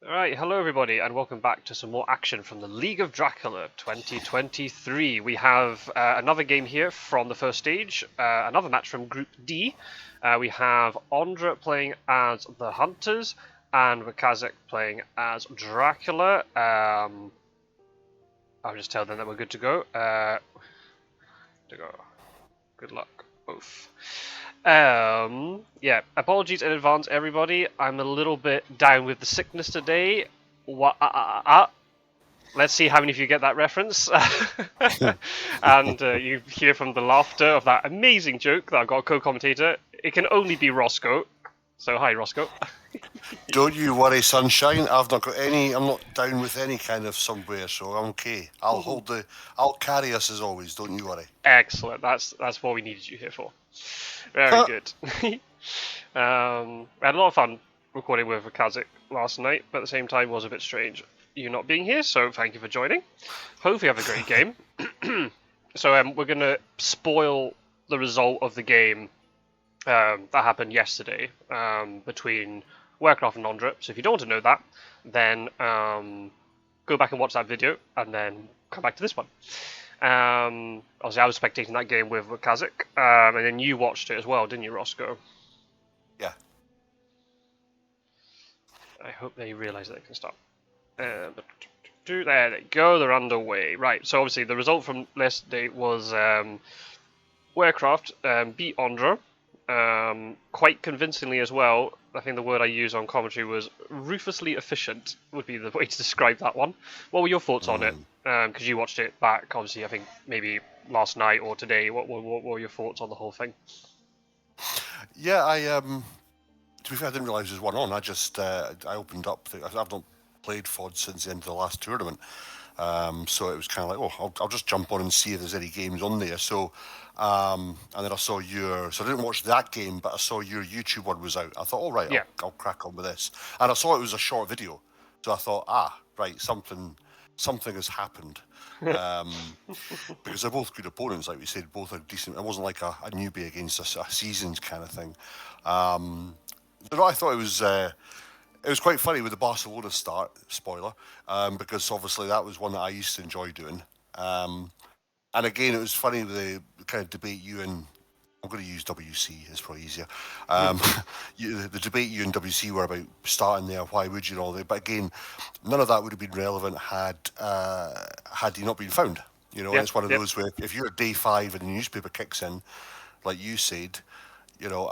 Alright, hello everybody, and welcome back to some more action from the League of Dracula 2023. We have another game here from the first stage, another match from Group D. We have Ondra playing as the Hunters, and WcKaczek playing as Dracula. I'll just tell them that we're good to go. Good luck, both. Yeah, apologies in advance, everybody. I'm a little bit down with the sickness today. Let's see how many of you get that reference. And you hear from the laughter of that amazing joke that I've got a co-commentator. It can only be Rossco. So, hi, Rossco. Don't you worry, sunshine. I've not got any. I'm not down with any kind of somewhere, so I'm okay. I'll carry us as always. Don't you worry. Excellent. That's what we needed you here for. Very good. We had a lot of fun recording with WcKaczek last night, but at the same time was a bit strange you not being here, so thank you for joining. Hope you have a great game. So we're going to spoil the result of the game that happened yesterday between WcKaczek and Ondra. So if you don't want to know that, then go back and watch that video, and then come back to this one. Obviously, I was spectating that game with WcKaczek, and then you watched it as well, didn't you, Rossco? Yeah. I hope they realise that they can stop. There they go, they're underway. Right, so obviously the result from yesterday was WcKaczek beat Ondra quite convincingly as well. I think the word I used on commentary was ruthlessly efficient, would be the way to describe that one. What were your thoughts on it? Because you watched it back, obviously, I think maybe last night or today. What were your thoughts on the whole thing? Yeah, to be fair, I didn't realise there was one on. I just I opened up. I've not played FOD since the end of the last tournament, so it was kind of like, oh, I'll just jump on and see if there's any games on there. So, and then I saw your. So I didn't watch that game, but I saw your YouTube one was out. I thought, oh right, Yeah. I'll crack on with this. And I saw it was a short video, so I thought, right, something has happened. Because they're both good opponents, like we said, both are decent. It wasn't like a newbie against a seasoned kind of thing. But I thought it was quite funny with the Barcelona start, spoiler, because obviously that was one that I used to enjoy doing. And again, it was funny with the kind of debate you and I'm going to use WC, it's probably easier. The debate you and WC were about starting there, why would you and all that. But again, none of that would have been relevant had he not been found. You know, and it's one of those where if you're at day 5 and the newspaper kicks in, like you said, you know,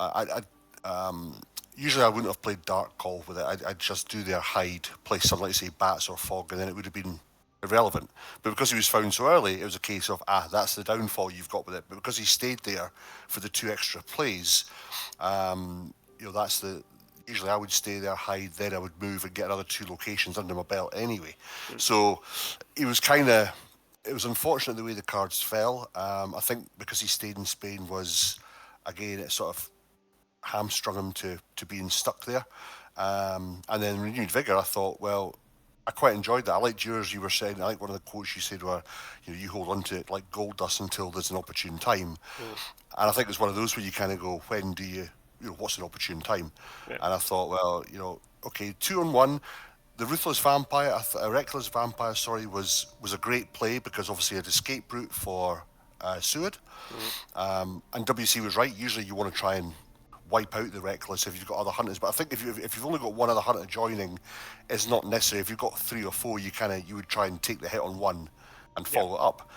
usually I wouldn't have played Dark Call with it. I'd just do their hide, play something like, say, Bats or Fog, and then it would have been irrelevant. But because he was found so early, it was a case of, that's the downfall you've got with it. But because he stayed there for the 2 extra plays, you know, that's the... Usually I would stay there, hide, then I would move and get another 2 locations under my belt anyway. So it was kind of... It was unfortunate the way the cards fell. I think because he stayed in Spain was, again, it sort of hamstrung him to being stuck there. And then renewed vigour, I thought, well, I quite enjoyed that. I liked yours, you were saying, I like one of the quotes you said were, you know, you hold on to it like gold dust until there's an opportune time. And I think it's one of those where you kind of go, when do you know, what's an opportune time? And I thought, well, you know, okay, 2-on-1, the Ruthless Vampire, Reckless Vampire, was a great play because obviously it had escape route for Seward. And WC was right, usually you want to try and wipe out the Reckless if you've got other hunters. But I think if you've only got one other hunter joining, it's not necessary. If you've got 3 or 4, you would try and take the hit on one and follow it up.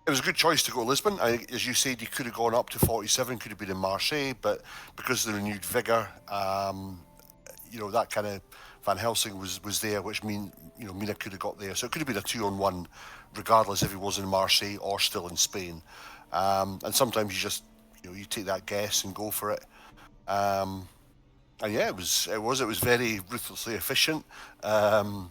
It was a good choice to go to Lisbon. As you said, you could have gone up to 47, could have been in Marseille, but because of the renewed vigour, you know, that kind of Van Helsing was there, which Mina could have got there. So it could have been a 2-on-1, regardless if he was in Marseille or still in Spain. And sometimes you just, you know, you take that guess and go for it. And yeah, it was very ruthlessly efficient. I'd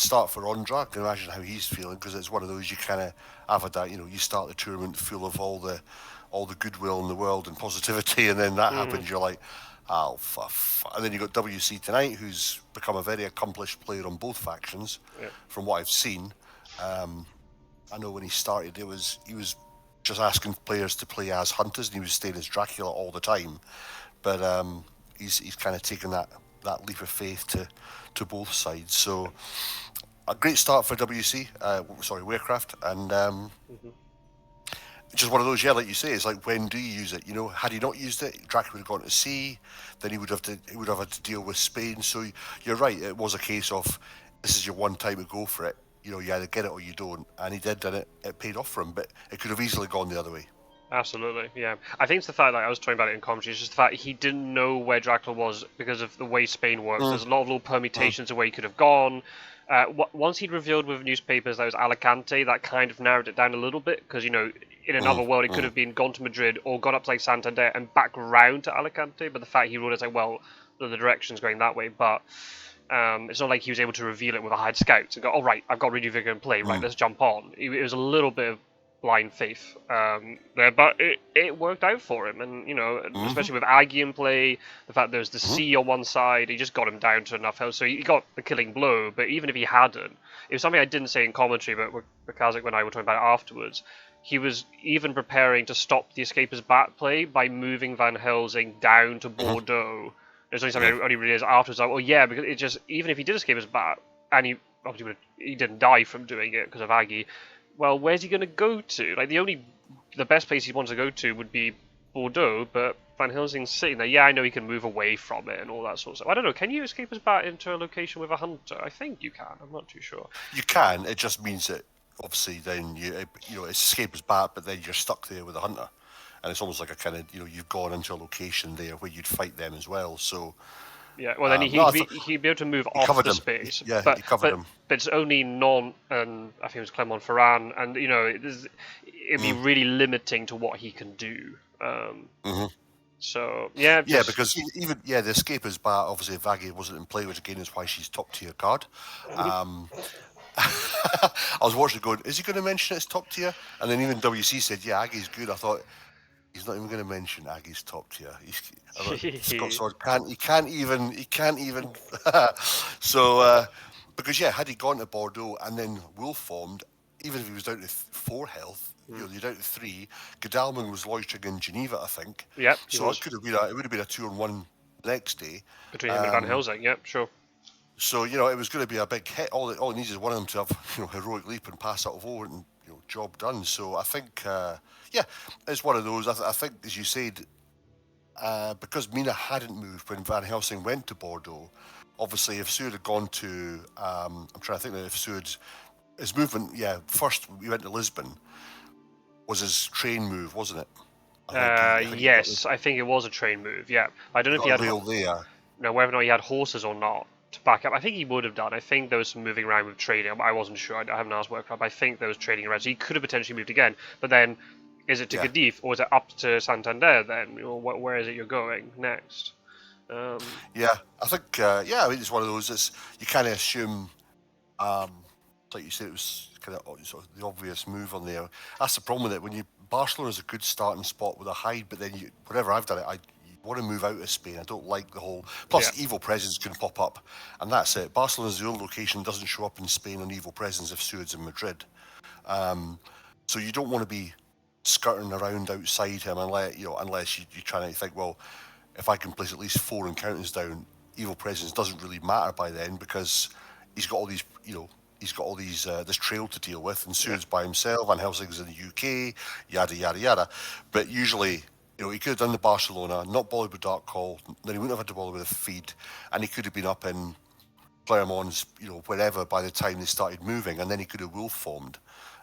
start for Ondra. I can imagine how he's feeling because it's one of those you kind of have that. You know, you start the tournament full of all the goodwill in the world and positivity, and then that happens. You're like, oh, and then you got WC tonight, who's become a very accomplished player on both factions, from what I've seen. I know when he started, he was just asking players to play as hunters, and he was staying as Dracula all the time. But he's kind of taken that that leap of faith to both sides. So a great start for Warcraft, and just one of those, like you say, it's like, when do you use it? Had he not used it, Dracula would have gone to sea, then he would have had to deal with Spain. So you're right, it was a case of, this is your one time to go for it. You either get it or you don't, and he did, and it paid off for him. But it could have easily gone the other way. Absolutely, yeah. I think it's the fact, like I was talking about it in commentary, it's just the fact he didn't know where Dracula was because of the way Spain works. There's a lot of little permutations of where he could have gone. Once he'd revealed with newspapers that it was Alicante, that kind of narrowed it down a little bit, because, in another world it could have been gone to Madrid or gone up to like Santander and back round to Alicante, but the fact he realized, like, well, the direction's going that way, but it's not like he was able to reveal it with a hired scouts and go, oh, right, I've got Radio Vigor in play, right, let's jump on. It was a little bit of blind faith there, but it worked out for him, and especially with Aggie in play, the fact there's the sea on one side, he just got him down to enough health, so he got the killing blow. But even if he hadn't, it was something I didn't say in commentary, but WcKaczek and I were talking about it afterwards. He was even preparing to stop the Escapers bat play by moving Van Helsing down to Bordeaux. There's only something I only realized afterwards, like, oh yeah, because it just, even if he did escape his bat, and he obviously he didn't die from doing it because of Aggie, well, where's he going to go to? Like, the best place he wants to go to would be Bordeaux, but Van Helsing's sitting there. Yeah, I know he can move away from it and all that sort of stuff. I don't know, can you escape his bat into a location with a hunter? I think you can, I'm not too sure. You can, it just means that, obviously, then it's escape his bat, but then you're stuck there with a hunter. And it's almost like a kind of, you've gone into a location there where you'd fight them as well, so... Yeah, well, then he'd be able to move off the space. Yeah, he covered him. But it's only and I think it was Clermont-Ferrand, and it'd be really limiting to what he can do. So yeah, because even the escapers bat, obviously Vaggie wasn't in play, which again is why she's top tier card. I was watching going, is he going to mention it's top tier? And then even WC said, yeah, Aggie's good. I thought, he's not even going to mention Aggie's top tier. Scot-sword can't even. So, because had he gone to Bordeaux and then Wolf formed, even if he was down to 4 health, you're down to 3. Godalming was loitering in Geneva, I think. Yeah. So it would have been a 2-on-1 next day between him and Van Helsing. Yep, sure. So it was going to be a big hit. All it needs is one of them to have heroic leap and pass it over and job done. So I think it's one of those. I think, as you said, because Mina hadn't moved when Van Helsing went to Bordeaux. Obviously, if Seward had gone to, I'm trying to think that if Seward's his movement, first we went to Lisbon, was his train move, wasn't it? Yes, I think it was a train move. Yeah, I don't know if he had rail there. No, whether or not he had horses or not to back up. I think he would have done. I think there was some moving around with trading. I wasn't sure. I haven't asked Work Club. I think there was trading around. So he could have potentially moved again. But then, is it to Cadiz or is it up to Santander then? Where is it you're going next? I think, I mean, it's one of those. You kind of assume, like you said, it was kind of sort of the obvious move on there. That's the problem with it. When Barcelona's a good starting spot with a hide, but then whenever I've done it, you want to move out of Spain. I don't like the whole. Plus, evil presence can pop up, and that's it. Barcelona's the only location doesn't show up in Spain on evil presence if Seward's in Madrid. So you don't want to be skirting around outside him unless you're trying to think, well, if I can place at least 4 encounters down, evil presence doesn't really matter by then because he's got all these, this trail to deal with, and Seward's by himself, Van Helsing's in the UK, yada yada yada. But usually, he could have done the Barcelona, not bothered with Dark Call, then he wouldn't have had to bother with a feed, and he could have been up in Clermont's, wherever by the time they started moving, and then he could have wolf formed.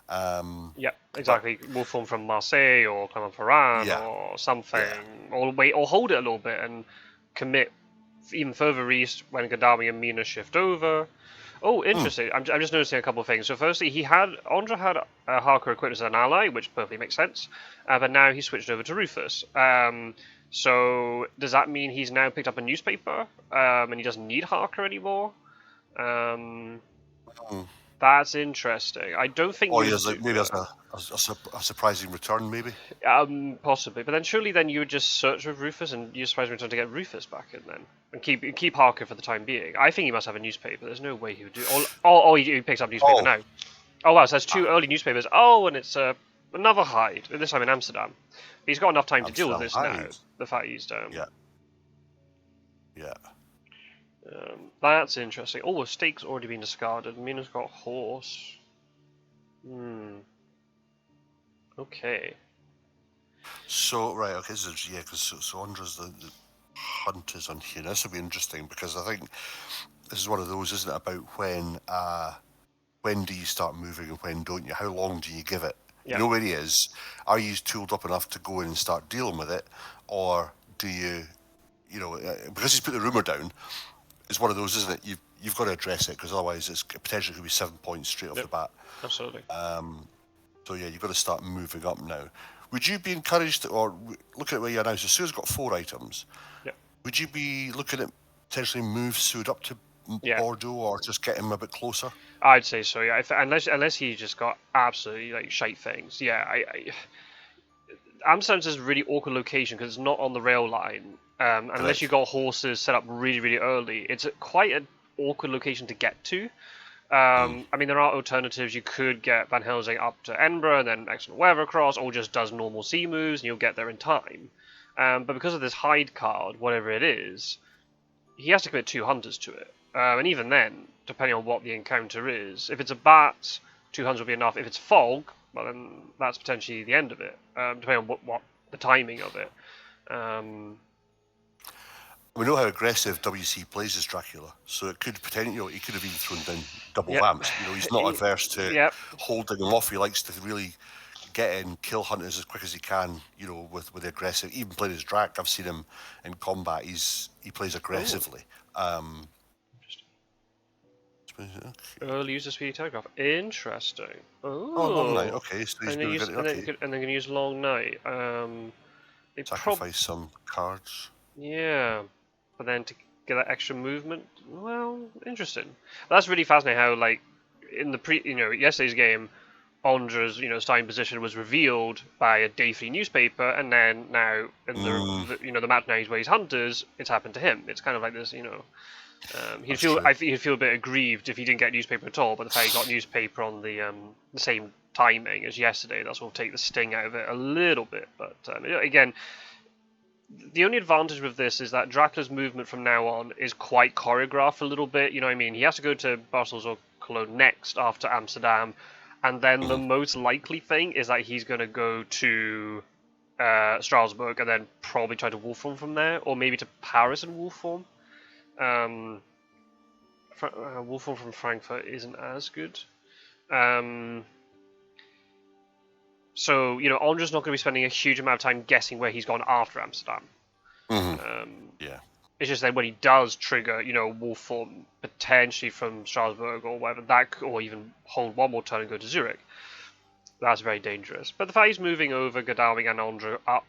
Yeah, exactly. Wolf form from Marseille or Clermont-Ferrand or something, or wait, or hold it a little bit and commit even further east when Gaddafi and Mina shift over. Oh, interesting. I'm just noticing a couple of things. So firstly, Ondra had Harker equipped as an ally, which perfectly makes sense, but now he's switched over to Rufus. So does that mean he's now picked up a newspaper and he doesn't need Harker anymore? That's interesting. I don't think. Maybe that's a surprising return, maybe. Possibly, but then surely you would just search with Rufus and use surprising return to get Rufus back in then, and keep Harker for the time being. I think he must have a newspaper. There's no way he would do. He picks up newspaper now. Oh wow, so that's 2 early newspapers. Oh, and it's another hide. This time in Amsterdam. But he's got enough time to deal with this now. The fact he's Yeah. That's interesting. Oh, a stake's already been discarded. Mina's got horse. Okay. So right, okay, because so Ondra's the hunt is on here. This will be interesting because I think this is one of those, isn't it, about when do you start moving and when don't you? How long do you give it? Yeah. You know where he is. Are you tooled up enough to go in and start dealing with it, or do you, because he's put the rumour down? It's one of those, isn't it? You've got to address it because otherwise it's potentially could be 7 points straight off the bat. Absolutely. So yeah, you've got to start moving up now. Would you be encouraged to, or look at where you are now? So Sue's got 4 items. Yeah. Would you be looking at potentially move Sued up to Bordeaux or just get him a bit closer? I'd say so. Yeah. Unless he just got absolutely like shite things. Yeah. Amsterdam's is a really awkward location because it's not on the rail line. Unless you got horses set up really, really early, it's quite an awkward location to get to. I mean, there are alternatives. You could get Van Helsing up to Edinburgh and then excellent weather across, or just does normal sea moves and you'll get there in time. But because of this hide card, whatever it is, he has to commit 2 hunters to it. And even then, depending on what the encounter is, if it's a bat, 2 hunters will be enough. If it's fog, well then that's potentially the end of it, depending on what the timing of it. We know how aggressive WC plays as Dracula, so it could potentially, he could have even thrown down double vamps. He's not adverse to holding them off. He likes to really get in, kill hunters as quick as he can. With the aggressive. Even playing as Drac, I've seen him in combat. He plays aggressively. Early use of speedy telegraph. Interesting. Long night. Okay, so he's and they're gonna use long night. They sacrifice some cards. Yeah, but then to get that extra movement, well, interesting. That's really fascinating. How in the yesterday's game, Ondra's starting position was revealed by a day 3 newspaper, and then now in the match now where he's hunters, it's happened to him. It's kind of like this, he'd feel a bit aggrieved if he didn't get newspaper at all, but the fact he got newspaper on the same timing as yesterday, that's will take the sting out of it a little bit. But again, the only advantage with this is that Dracula's movement from now on is quite choreographed a little bit. You know what I mean? He has to go to Brussels or Cologne next after Amsterdam, and then the most likely thing is that he's going to go to Strasbourg and then probably try to wolf form from there, or maybe to Paris and wolf form. Wolf form from Frankfurt isn't as good. So, Ondra's not going to be spending a huge amount of time guessing where he's gone after Amsterdam. Yeah. It's just that when he does trigger, wolf form potentially from Strasbourg or whatever, or even hold one more turn and go to Zurich, that's very dangerous. But the fact he's moving over Godalming and Ondra up,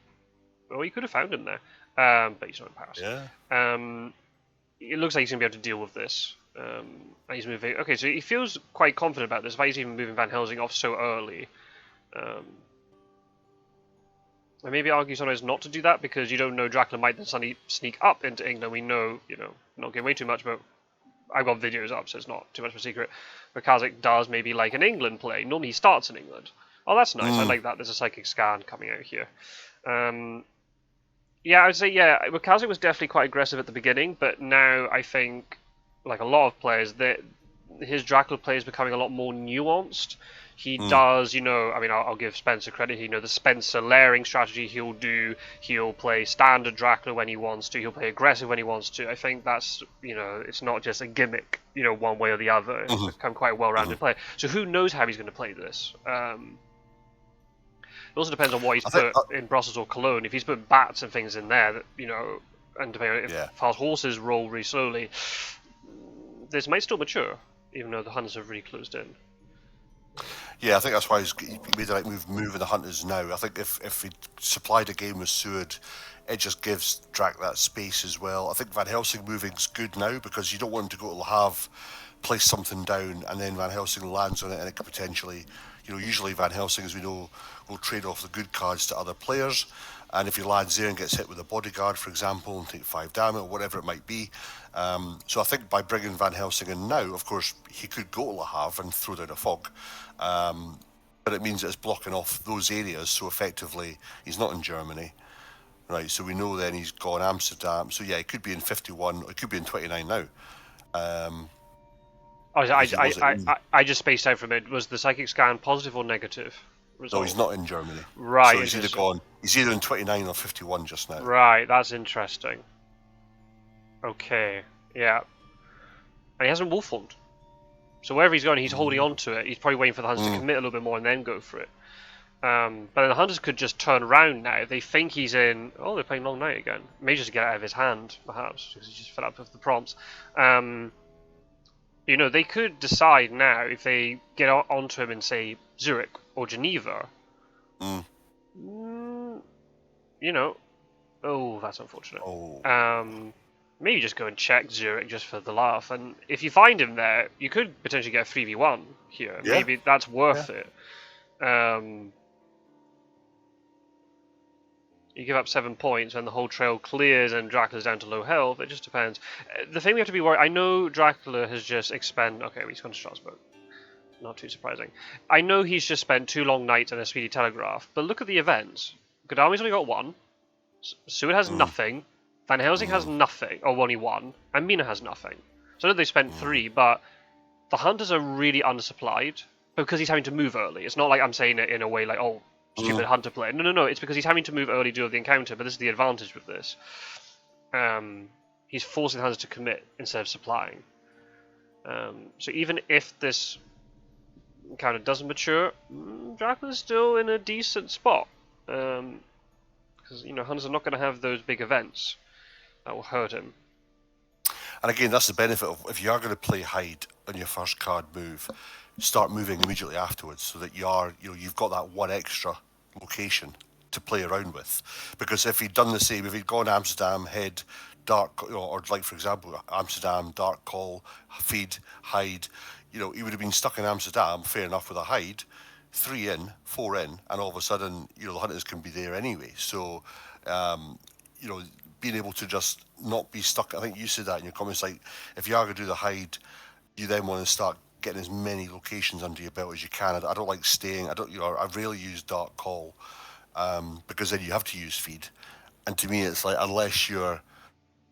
well, he could have found him there, but he's not in Paris. Yeah. It looks like he's going to be able to deal with this. He's moving. Okay, so he feels quite confident about this. Why he's even moving Van Helsing off so early. And maybe argue sometimes not to do that because you don't know Dracula might then suddenly sneak up into England. We know, not giving away too much, but I've got videos up, so it's not too much of a secret. WcKaczek does maybe like an England play. Normally he starts in England. Oh, that's nice. I like that. There's a psychic scan coming out here. Yeah, I would say, WcKaczek was definitely quite aggressive at the beginning, but now I think, like a lot of players, that his Dracula play is becoming a lot more nuanced. He does, I'll give Spencer credit. The Spencer layering strategy he'll play standard Dracula when he wants to. He'll play aggressive when he wants to. I think that's, it's not just a gimmick, one way or the other. It's become quite a well-rounded play. So who knows how he's going to play this? It also depends on what he's put in Brussels or Cologne. If he's put bats and things in there, that, and depending on if fast horses roll really slowly, this might still mature, even though the hunters have really closed in. Yeah, I think that's why he made the right move moving the hunters now. I think if he supplied a game with Seward, it just gives Drac that space as well. I think Van Helsing moving's good now because you don't want him to go to Le Havre, place something down, and then Van Helsing lands on it, and it could potentially, usually Van Helsing, as we know, will trade off the good cards to other players. And if he lands there and gets hit with a bodyguard, for example, and take 5 damage or whatever it might be. So I think by bringing Van Helsing in now, of course, he could go to Le Havre and throw down a fog. But it means that it's blocking off those areas, so effectively he's not in Germany. right? So we know then he's gone Amsterdam. So yeah, it could be in 51, or it could be in 29 now. Because he wasn't in. I just spaced out from it. Was the psychic scan positive or negative No, result? he's not in Germany. Right, So he's either gone. He's either in 29 or 51 just now. Right, that's interesting. Okay, yeah. And he hasn't wolf formed. So wherever he's going, he's holding on to it. He's probably waiting for the hunters to commit a little bit more and then go for it. But then the hunters could just turn around now. If they think he's in... Oh, they're playing Long Night again. Maybe just to get it out of his hand, perhaps, because he's just fed up with the prompts. You know, they could decide now, if they get onto him and say Zurich or Geneva, you know... Oh, that's unfortunate. Maybe just go and check Zurich just for the laugh. And if you find him there, you could potentially get a 3v1 here. Yeah. Maybe that's worth it. You give up 7 points and the whole trail clears and Dracula's down to low health. It just depends. The thing we have to be worried... I know Dracula has just expended... Okay, he's gone to Strasbourg. Not too surprising. I know he's just spent 2 long nights and a speedy telegraph, but look at the events. Godalming's only got 1. Seward has nothing. Van Helsing has nothing, or only 1, and Mina has nothing. So I know they spent 3, but the hunters are really undersupplied because he's having to move early. It's not like I'm saying it in a way like, oh, stupid hunter play. No. It's because he's having to move early due to the encounter, but this is the advantage with this. He's forcing the hunters to commit instead of supplying. So even if this encounter doesn't mature, Dracula's still in a decent spot. Because, you know, hunters are not going to have those big events that will hurt him. And again, that's the benefit of if you are going to play hide on your first card move, start moving immediately afterwards, so that you've got that one extra location to play around with. Because if he'd done the same, if he'd gone Amsterdam, head, dark, or like for example Amsterdam, dark call, feed, hide, he would have been stuck in Amsterdam, fair enough, with a hide, 3 in, 4 in, and all of a sudden, the hunters can be there anyway. So, being able to just not be stuck. I think you said that in your comments. Like, if you are going to do the hide, you then want to start getting as many locations under your belt as you can. I don't like staying. I rarely use dark call because then you have to use feed. And to me, it's like unless you're,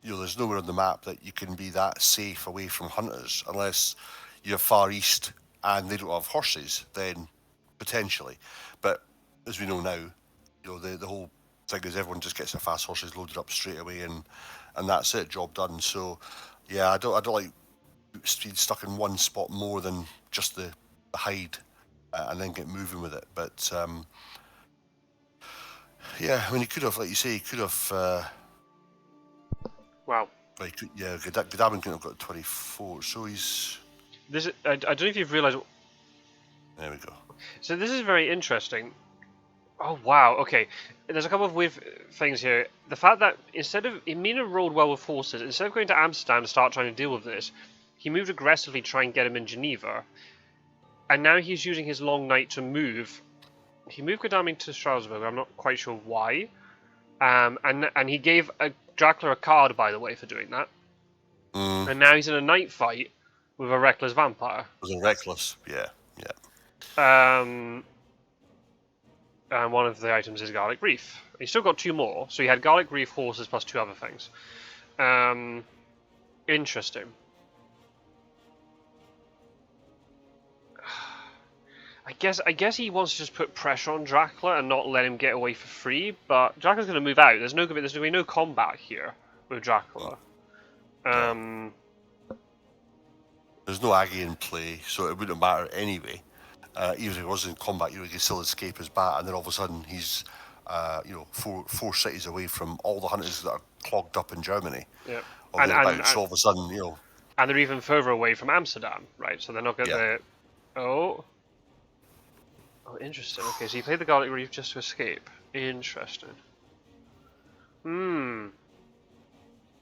there's nowhere on the map that you can be that safe away from hunters, unless you're far east and they don't have horses, then potentially. But as we know now, the whole thing is everyone just gets their fast horses loaded up straight away, and that's it, job done. So yeah, I don't like speed stuck in one spot more than just the hide and then get moving with it. But yeah, I mean, he could have, like you say, wow. Right, Godalming couldn't have got 24, so he's... I don't know if you've realised... There we go. So this is very interesting. Oh, wow, okay. There's a couple of weird things here. The fact that Mina rolled well with horses, instead of going to Amsterdam to start trying to deal with this, he moved aggressively to try and get him in Geneva. And now he's using his long night to move. He moved Godalming to Strasbourg, I'm not quite sure why. And he gave Dracula a card, by the way, for doing that. And now he's in a night fight with a reckless vampire. Was a reckless, yeah. And one of the items is garlic reef. He's still got 2 more, so he had garlic reef, horses, plus 2 other things. Interesting. I guess he wants to just put pressure on Dracula and not let him get away for free. But Dracula's going to move out. There's going to be no combat here with Dracula. There's no Aggie in play, so it wouldn't matter anyway. Even if he was in combat, he could still escape his bat, and then all of a sudden he's, 4 cities away from all the hunters that are clogged up in Germany. Yeah. So all of a sudden, And they're even further away from Amsterdam, right? So they're not going to... Oh, interesting. Okay, so you played the garlic reef just to escape. Interesting.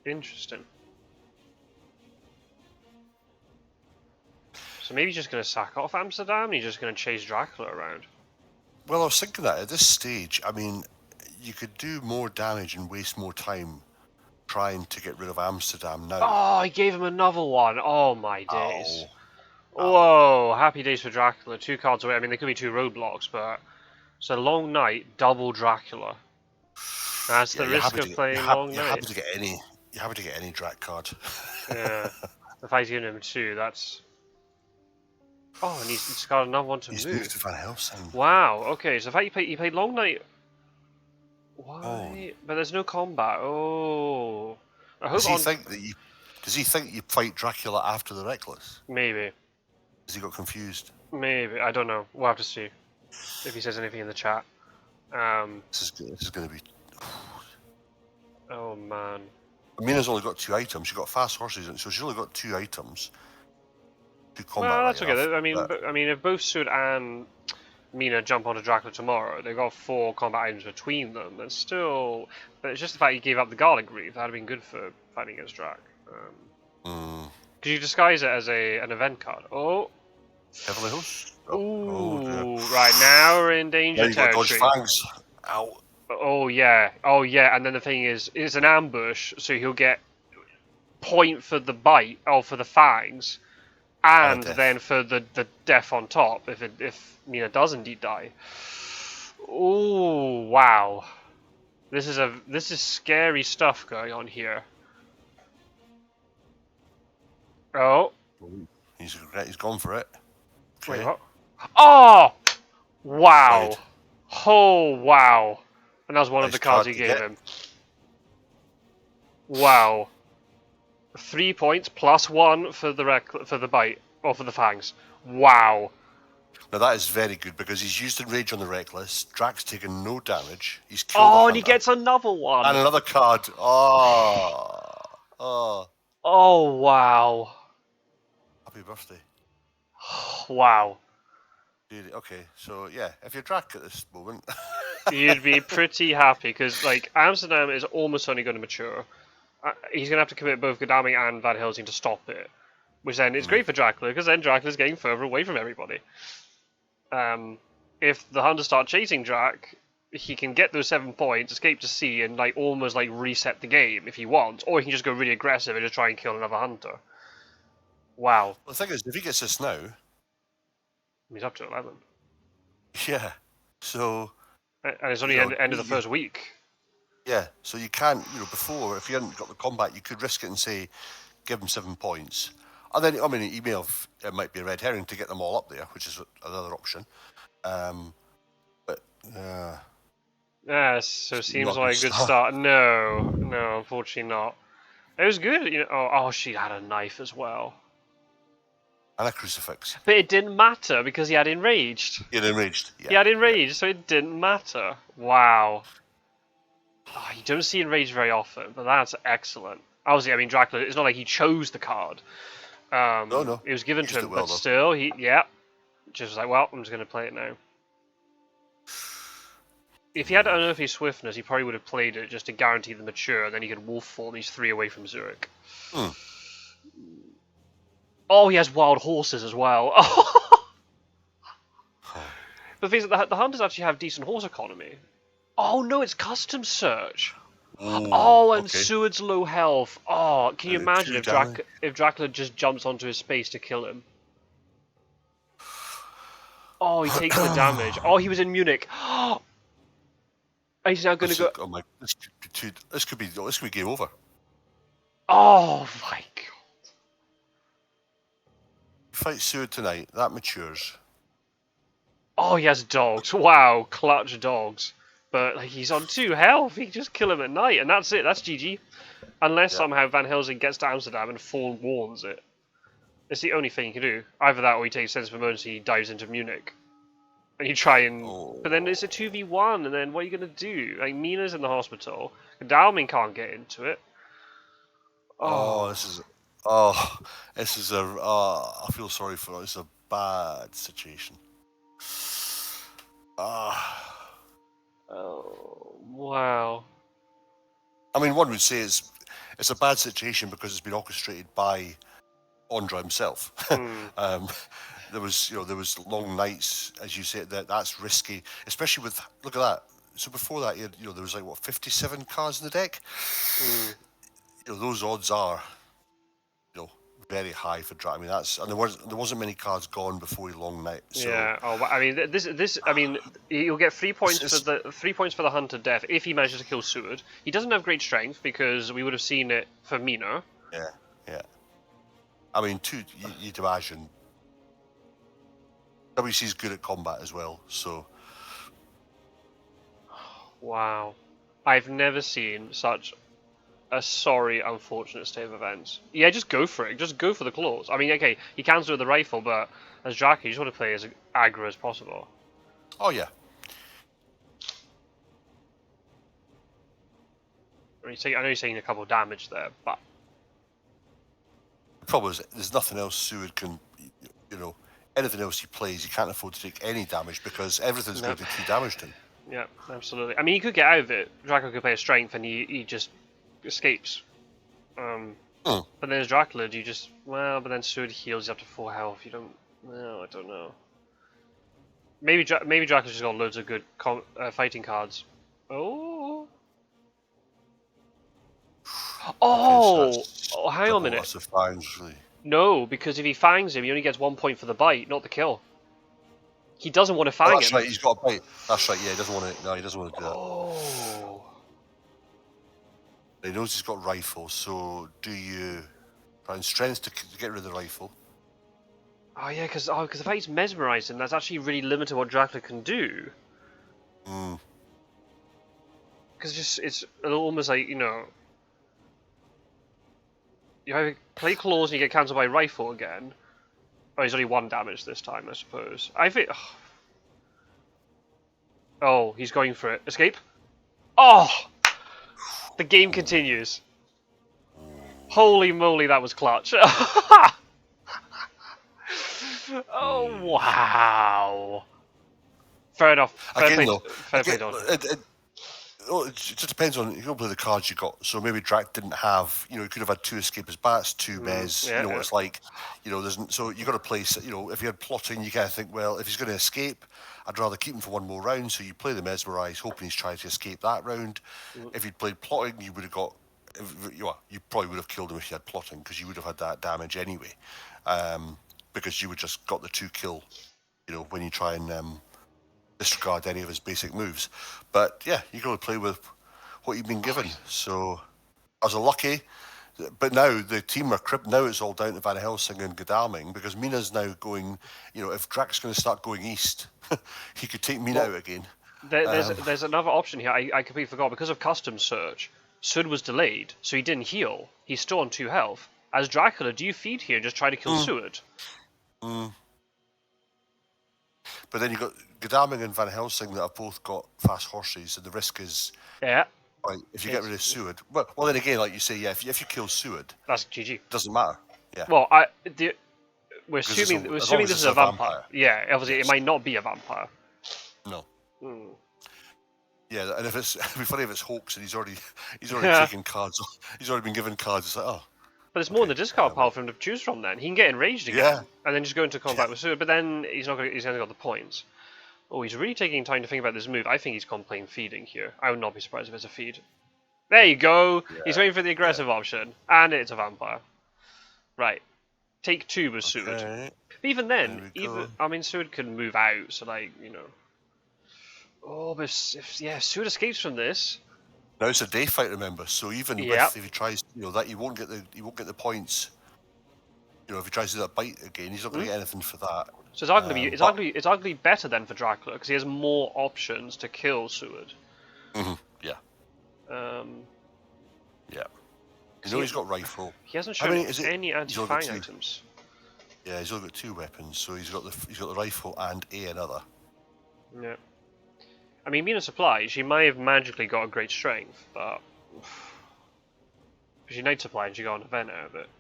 Interesting. So maybe he's just going to sack off Amsterdam and he's just going to chase Dracula around. Well, I was thinking that at this stage, I mean, you could do more damage and waste more time trying to get rid of Amsterdam now. Oh, I gave him another one. Oh, my days. Whoa, happy days for Dracula. 2 cards away. I mean, there could be 2 roadblocks, but... So Long Night, double Dracula. That's the risk of playing Long you're Night. happy to get any. You're happy to get any Drac card. Yeah. The fact he's giving him 2, that's... Oh, and he's got another one to He's move. moved to Van Helsing. Wow, okay, so the fact you played Long Night... Why? Oh. But there's no combat. Oh. I hope Does he think that you? Does he think you fight Dracula after the Reckless? Maybe. Has he got confused? Maybe. I don't know. We'll have to see. If he says anything in the chat. This is going to be. Oh, man. Mina's only got 2 items. She's got fast horses, so she's only got 2 items. 2 combat. Well, that's right okay. enough, I mean, if both Sud and Mina jump onto Dracula tomorrow, they've got 4 combat items between them. That's still... But it's just the fact you gave up the Garlic Reef. That'd have been good for fighting against Drac. Could you disguise it as an event card? Oh. Heavily Host? Ooh, right, now we're in danger territory. Dodge fangs. Ow. Oh yeah, and then the thing is, it's an ambush, so he'll get point for the bite, for the fangs, and then for the death on top, if Mina does indeed die. Ooh, wow. This is scary stuff going on here. Oh. He's gone for it. Okay. Wait, what? Oh! Wow. Played. Oh, wow. And that was one of the cards he gave him. Wow. 3 points plus 1 for the bite, or for the fangs. Wow. Now that is very good because he's used Enrage on the Reckless. Drac's taken no damage. He's killed the and hunter. He gets another one. And another card. Oh, wow. Happy birthday. Wow. Okay, so yeah, if you're Drac at this moment... You'd be pretty happy, because like Amsterdam is almost only going to mature. He's going to have to commit both Godalming and Van Helsing to stop it. Which then is great for Dracula, because then Dracula's getting further away from everybody. If the Hunters start chasing Drac, he can get those 7 points, escape to sea, and like almost like reset the game if he wants. Or he can just go really aggressive and just try and kill another Hunter. Wow. Well, the thing is, if he gets this now... He's up to 11. Yeah, so... And it's only end of the first week. Yeah, so you can't, before, if you hadn't got the combat, you could risk it and say, give him 7 points. And then, I mean, it might be a red herring to get them all up there, which is another option. Yeah, so it seems like a good start. No, unfortunately not. It was good, Oh, she had a knife as well. And a crucifix. But it didn't matter because he had enraged. He had enraged, yeah. He had enraged, so it didn't matter. Wow. Oh, you don't see enraged very often, but that's excellent. Obviously, I mean, Dracula, it's not like he chose the card. No. It was given to him, but still, just was like, well, I'm just going to play it now. If he had unearthly swiftness, he probably would have played it just to guarantee the mature, and then he could wolf form these 3 away from Zurich. Oh, he has wild horses as well. But the thing is that the Hunters actually have decent horse economy. Oh no, it's custom search. And Seward's low health. Oh, can you imagine if Dracula just jumps onto his space to kill him? Oh, he takes the damage. Oh, he was in Munich. He's now going to go. Oh my! This could be game over. Oh my god! Fight Seward tonight. That matures. Oh, he has dogs. Wow, clutch dogs. But like, he's on 2 health. He can just kill him at night, and that's it. That's GG. Unless somehow Van Helsing gets to Amsterdam and forewarns it. It's the only thing he can do. Either that, or he takes sense of emergency. He dives into Munich. And you try and... But then it's a 2v1, and then what are you going to do? Like, Mina's in the hospital. Godalming can't get into it. This is a... I feel sorry for it. It's a bad situation. Oh, wow. I mean, one would say it's a bad situation because it's been orchestrated by Ondra himself. There was long nights, as you said. That's risky, especially with, look at that. So before that, there was like 57 cards in the deck. Those odds are, very high for Dracula. I mean, and there wasn't many cards gone before the long night. So Yeah. Oh, I mean, I mean, you'll get 3 points It's- for the 3 points for the Hunter Death if he manages to kill Seward. He doesn't have great strength because we would have seen it for Mina. yeah. I mean, you'd imagine WC's good at combat as well. So Wow. I've never seen such a sorry, unfortunate state of events. Yeah, just go for it. Just go for the claws. I mean, okay, he can do it with the rifle, but as Dracula, you just want to play as aggro as possible. oh yeah. I mean, I know you're saying a couple of damage there, but The problem is there's nothing else Seward can, anything else he plays, he can't afford to take any damage because everything's going to do 2 damage to him. yeah, absolutely. I mean, he could get out of it. Dracula could play a strength, and he just escapes. But then as Dracula, do you just but then Seward heals you up to 4 health. You don't. No, I don't know. Maybe Dracula's just got loads of good fighting cards. Oh. Oh, hang on a minute. Lots of fangs, really. No, because if he fangs him, he only gets 1 point for the bite, not the kill. He doesn't want to fang That's him. right. He's got a bite. That's right. Yeah, he doesn't want to. No, he doesn't want to do that. Oh. He knows he's got rifle, so do you try and strength to get rid of the rifle? Oh yeah, because the fact he's mesmerized him, that's actually really limited what Dracula can do. Because it's almost like, you either play claws and you get cancelled by rifle again. Oh, he's only 1 damage this time, I suppose. I think. Oh, he's going for it. Escape. Oh, the game continues. Holy moly, that was clutch. Oh wow. Fair enough. Fair play, Don. It just depends on the cards you got. So maybe Drac didn't have, he could have had 2 escape as bats, 2 Mez. Yeah, what it's like. So you got to place. If you had plotting, you kind of think, well, if he's going to escape, I'd rather keep him for 1 more round. So you play the mesmerize, hoping he's trying to escape that round. If he'd played plotting, you would have got. You probably would have killed him if you had plotting because you would have had that damage anyway. Because you would just got the 2 kill. When you try and disregard any of his basic moves. But yeah, you got to play with what you've been given. So I was lucky, but now the team are cribbed. Now it's all down to Van Helsing and Godalming because Mina's now going. If Drac's going to start going east, he could take Mina out again. There's another option here. I completely forgot because of custom search. Sud was delayed, so he didn't heal. He's still on 2 health. As Dracula, do you feed here and just try to kill Seward? But then you've got Godalming and Van Helsing that have both got fast horses, and the risk is Yeah. Right, if you get rid of Seward, well, then again, like you say, yeah, if you kill Seward, That's GG. doesn't matter. Yeah. Well, we're assuming this is a vampire. Yeah, obviously it might not be a vampire. No. Yeah, and if it'd be funny if it's Hoax and he's already taken cards. He's already been given cards. It's like, oh. But it's more in the discard pile for him to choose from. Then he can get enraged again, and then just go into combat with Seward. But then he's only got the points. Oh, he's really taking time to think about this move. I think he's playing feeding here. I would not be surprised if it's a feed. There you go. Yeah. He's waiting for the aggressive option, and it's a vampire. Right. Take 2 with Seward. But even then, Seward can move out. So Oh, but if Seward escapes from this. Now it's a day fight, remember. So even if he tries, that he won't get the points. If he tries to do that bite again, he's not going to get anything for that. So it's arguably better then for Dracula because he has more options to kill Seward. Yeah. Yeah. He's got rifle. He hasn't shown any anti-fang items. Yeah, he's only got 2 weapons, so he's got the rifle and another. Yeah. I mean, being a supply, she might have magically got a great strength, but she night supply and she got an event out of it.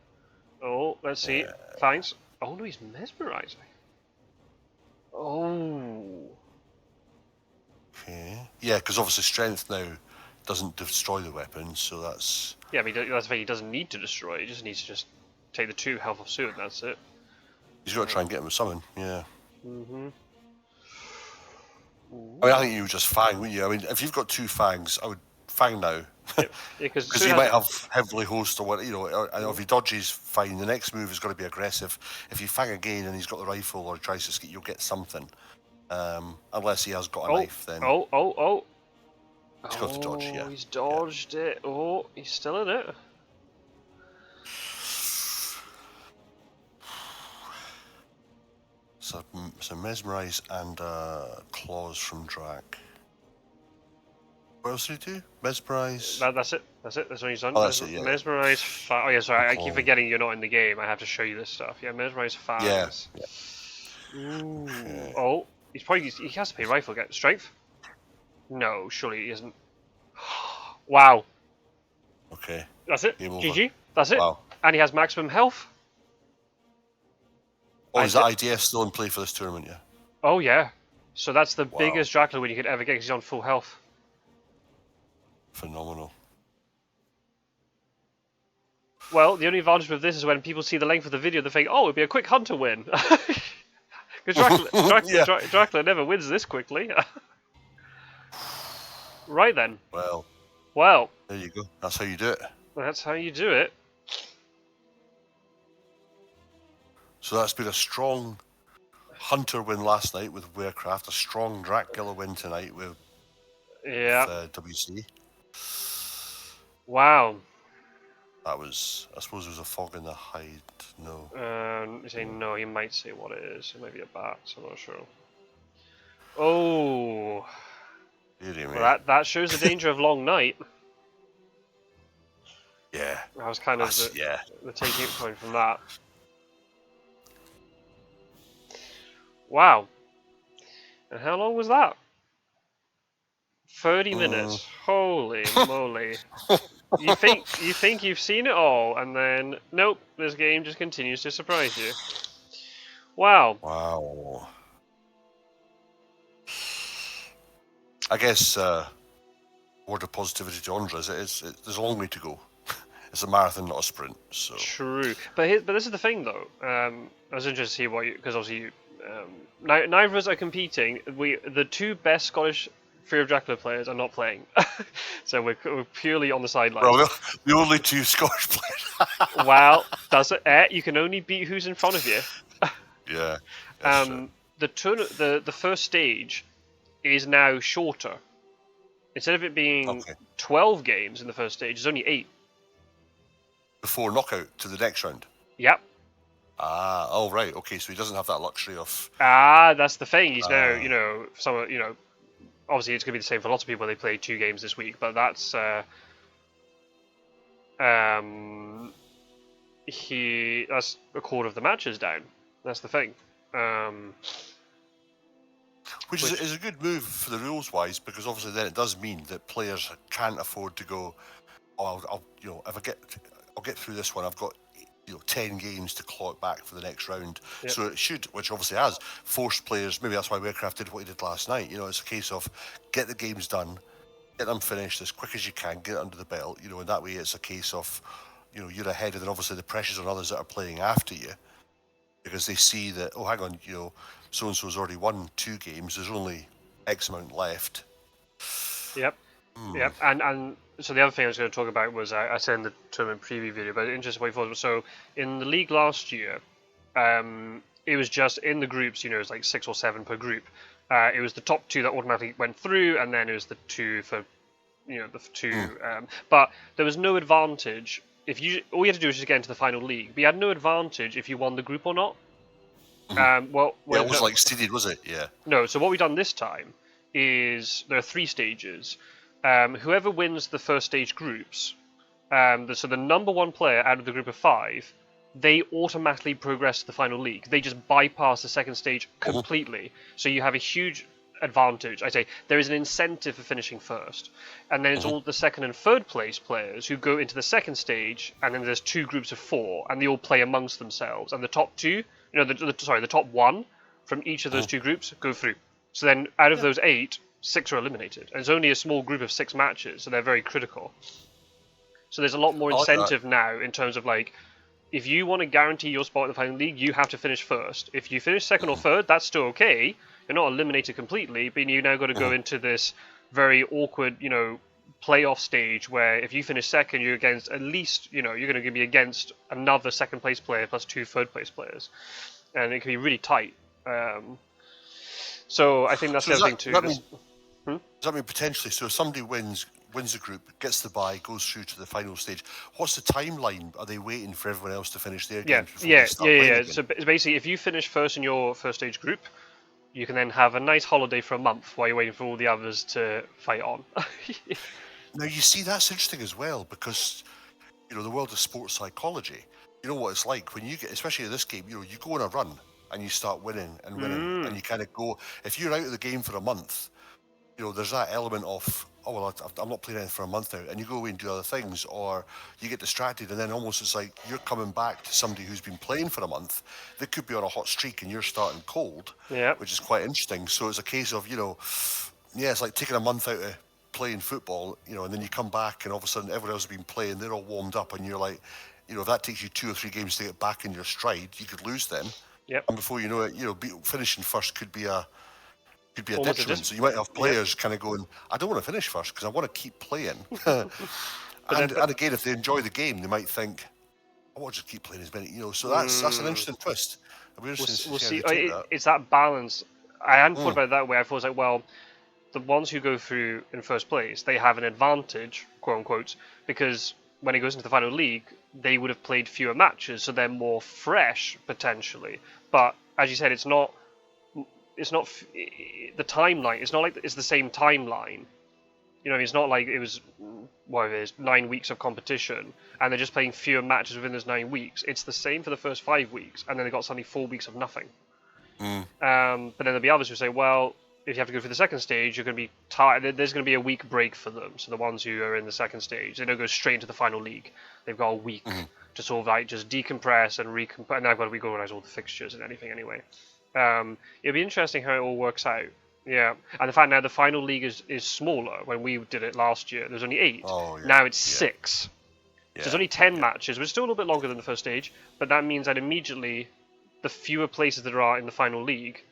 Oh, let's see. Fangs. Oh no, he's mesmerizing. Oh. Okay. Yeah, because obviously strength now doesn't destroy the weapon, so that's. Yeah, I mean that's why he doesn't need to destroy. He just needs to just take the 2 health of Seward, and that's it. He's got to try and get him with summon. Yeah. Ooh. I think you would just fang, wouldn't you? I mean, if you've got 2 fangs, I would fang now Yeah, because Because he might have heavily host or what, and if he dodges, fine. The next move is going to be aggressive. If you fang again and he's got the rifle or tries to skate, you'll get something. Unless he has got a knife, then he's got to dodge. Yeah, he's dodged it. Oh, he's still in it. So mesmerize and claws from Drac. What else did he do? Mesmerize. That's it. That's what he's done. Oh, that's it. Yeah. Mesmerize. Oh yeah, sorry. I keep Claw. forgetting you're not in the game. I have to show you this stuff. Yeah, mesmerize fangs. Yeah. Ooh. Okay. Oh, he has to pay rifle get strength. No, surely he isn't. Wow. Okay. That's it. Game over. GG. That's it. Wow. And he has maximum health. Oh, is that idea still in play for this tournament? Yeah. Oh yeah. So that's the biggest Dracula win you could ever get because he's on full health. Phenomenal. Well, the only advantage with this is when people see the length of the video, they think, "Oh, it'd be a quick hunter win." Because Dracula never wins this quickly. Right then. Well, there you go. That's how you do it. That's how you do it. So that's been a strong hunter win last night with Werecraft, a strong Dracula win tonight with WC. Wow. That was, I suppose, it was a fog in the hide. No. You say no. You might say what it is. It might be a bat. So I'm not sure. Oh. Well, that shows the danger of long night. Yeah. That was kind of the taking point from that. Wow. And how long was that? 30 minutes. Holy moly. You think you've seen it all, and then nope, this game just continues to surprise you. Wow. Wow. I guess word of positivity to Ondra is there's a long way to go. It's a marathon, not a sprint. So true, but this is the thing though. I was interested to see what because obviously neither of us are competing. The two best Scottish Fury of Dracula players are not playing, so we're purely on the sidelines. Well, the only two Scottish players. Well, does it? You can only beat who's in front of you. Yeah. The first stage is now shorter. Instead of it being 12 games in the first stage, it's only 8. Before knockout to the next round. Yep. Oh right. Okay, so he doesn't have that luxury of. That's the thing. He's now, obviously it's gonna be the same for lots of people. They play 2 games this week, but that's that's a quarter of the matches down. That's the thing. Which is a good move for the rules wise, because obviously then it does mean that players can't afford to go. Oh, if I'll get through this one. I've got 10 games to claw it back for the next round. Yep. So it should, which obviously has forced players. Maybe that's why Werecraft did what he did last night. It's a case of get the games done, get them finished as quick as you can, get it under the belt. And that way it's a case of you're ahead, and then obviously the pressures on others that are playing after you, because they see that hang on, so and so's already won 2 games. There's only X amount left. Yep. Yep. And so the other thing I was going to talk about was I said in the tournament preview video, but interesting way forward. So in the league last year, it was just in the groups. It was like 6 or 7 per group. It was the top 2 that automatically went through, and then it was the 2 for, the 2. But there was no advantage if all you had to do was just get into the final league. But you had no advantage if you won the group or not. It wasn't like seeded, was it? Yeah. No. So what we've done this time is there are 3 stages. Whoever wins the first stage groups, so the number 1 player out of the group of 5, they automatically progress to the final league. They just bypass the second stage completely. So you have a huge advantage. I say there is an incentive for finishing first, and then it's all the second and third place players who go into the second stage, and then there's 2 groups of 4, and they all play amongst themselves. And the top 2, the top 1 from each of those 2 groups go through. So then out of those 8. 6 are eliminated. And it's only a small group of 6 matches, so they're very critical. So there's a lot more incentive now in terms of if you want to guarantee your spot in the final league, you have to finish first. If you finish second or third, that's still okay. You're not eliminated completely, but you now got to go into this very awkward, playoff stage where if you finish second, you're against at least, you're going to be against another second place player plus 2 third place players, and it can be really tight. So I think that's the other thing too. Does that mean potentially? So if somebody wins the group, gets the bye, goes through to the final stage, what's the timeline? Are they waiting for everyone else to finish their games before they start playing again? So basically, if you finish first in your first stage group, you can then have a nice holiday for a month while you're waiting for all the others to fight on. Now, you see, that's interesting as well, because, the world of sports psychology, you know what it's like when you get, especially in this game, you go on a run and you start winning and winning, and you kind of go, if you're out of the game for a month, there's that element of, oh, well, I'm not playing anything for a month now, and you go away and do other things, or you get distracted, and then almost it's like you're coming back to somebody who's been playing for a month. They could be on a hot streak, and you're starting cold, which is quite interesting. So it's a case of, it's like taking a month out of playing football, and then you come back, and all of a sudden everyone else has been playing, they're all warmed up, and you're like, if that takes you 2 or 3 games to get back in your stride, you could lose them. And before you know it, finishing first could be a detriment. So you might have players kind of going, I don't want to finish first because I want to keep playing. and again, if they enjoy the game, they might think, I want to just keep playing as many. So that's an interesting twist. We'll see. It's that balance. I hadn't thought about it that way. I thought it was like, well, the ones who go through in first place, they have an advantage, quote unquote, because when it goes into the final league, they would have played fewer matches, so they're more fresh potentially. But as you said, it's not the timeline. It's not like it's the same timeline. It's not like it was 9 weeks of competition, and they're just playing fewer matches within those 9 weeks. It's the same for the first 5 weeks, and then they got suddenly 4 weeks of nothing. But then there'll be others who say, well, if you have to go through the second stage, you're going to be tired. There's going to be a week break for them. So the ones who are in the second stage, they don't go straight into the final league. They've got a week to sort of like just decompress and recompose. And I've got to organise all the fixtures and anything anyway. It'll be interesting how it all works out. Yeah, and the fact now the final league is smaller. When we did it last year, there was only 8. Now it's 6. So there's only 10 matches, which is still a little bit longer than the first stage. But that means that immediately, the fewer places there are in the final league,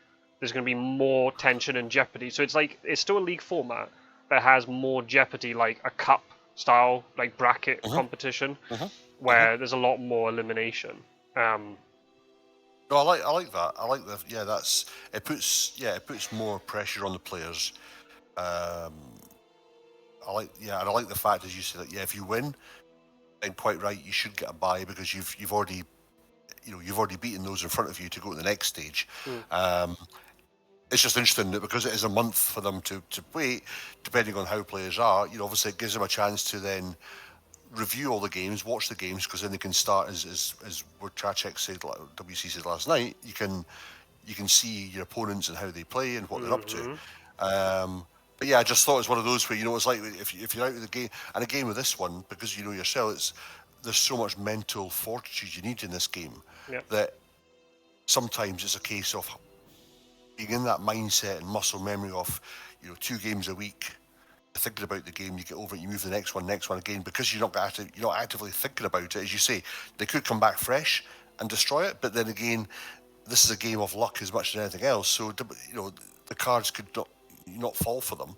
there's going to be more tension and jeopardy. So it's still a league format that has more jeopardy, like a cup style, like bracket competition, where there's a lot more elimination. No, I like that. I like that. It puts more pressure on the players. I like the fact, as you said, that if you win, then quite right, you should get a bye because you've already beaten those in front of you to go to the next stage. It's just interesting that because it is a month for them to wait, depending on how players are, obviously it gives them a chance to then review all the games, watch the games, because then they can start, as WcKaczek said, WC said last night, you can see your opponents and how they play and what they're up to. But yeah, I just thought it was one of those where, it's like if you're out of the game, and again with this one, because yourself, there's so much mental fortitude you need in this game that sometimes it's a case of being in that mindset and muscle memory of 2 games a week, thinking about the game, you get over it, you move to the next one again, because you're not actively thinking about it. As you say, they could come back fresh and destroy it, but then again, this is a game of luck as much as anything else. So the cards could not fall for them.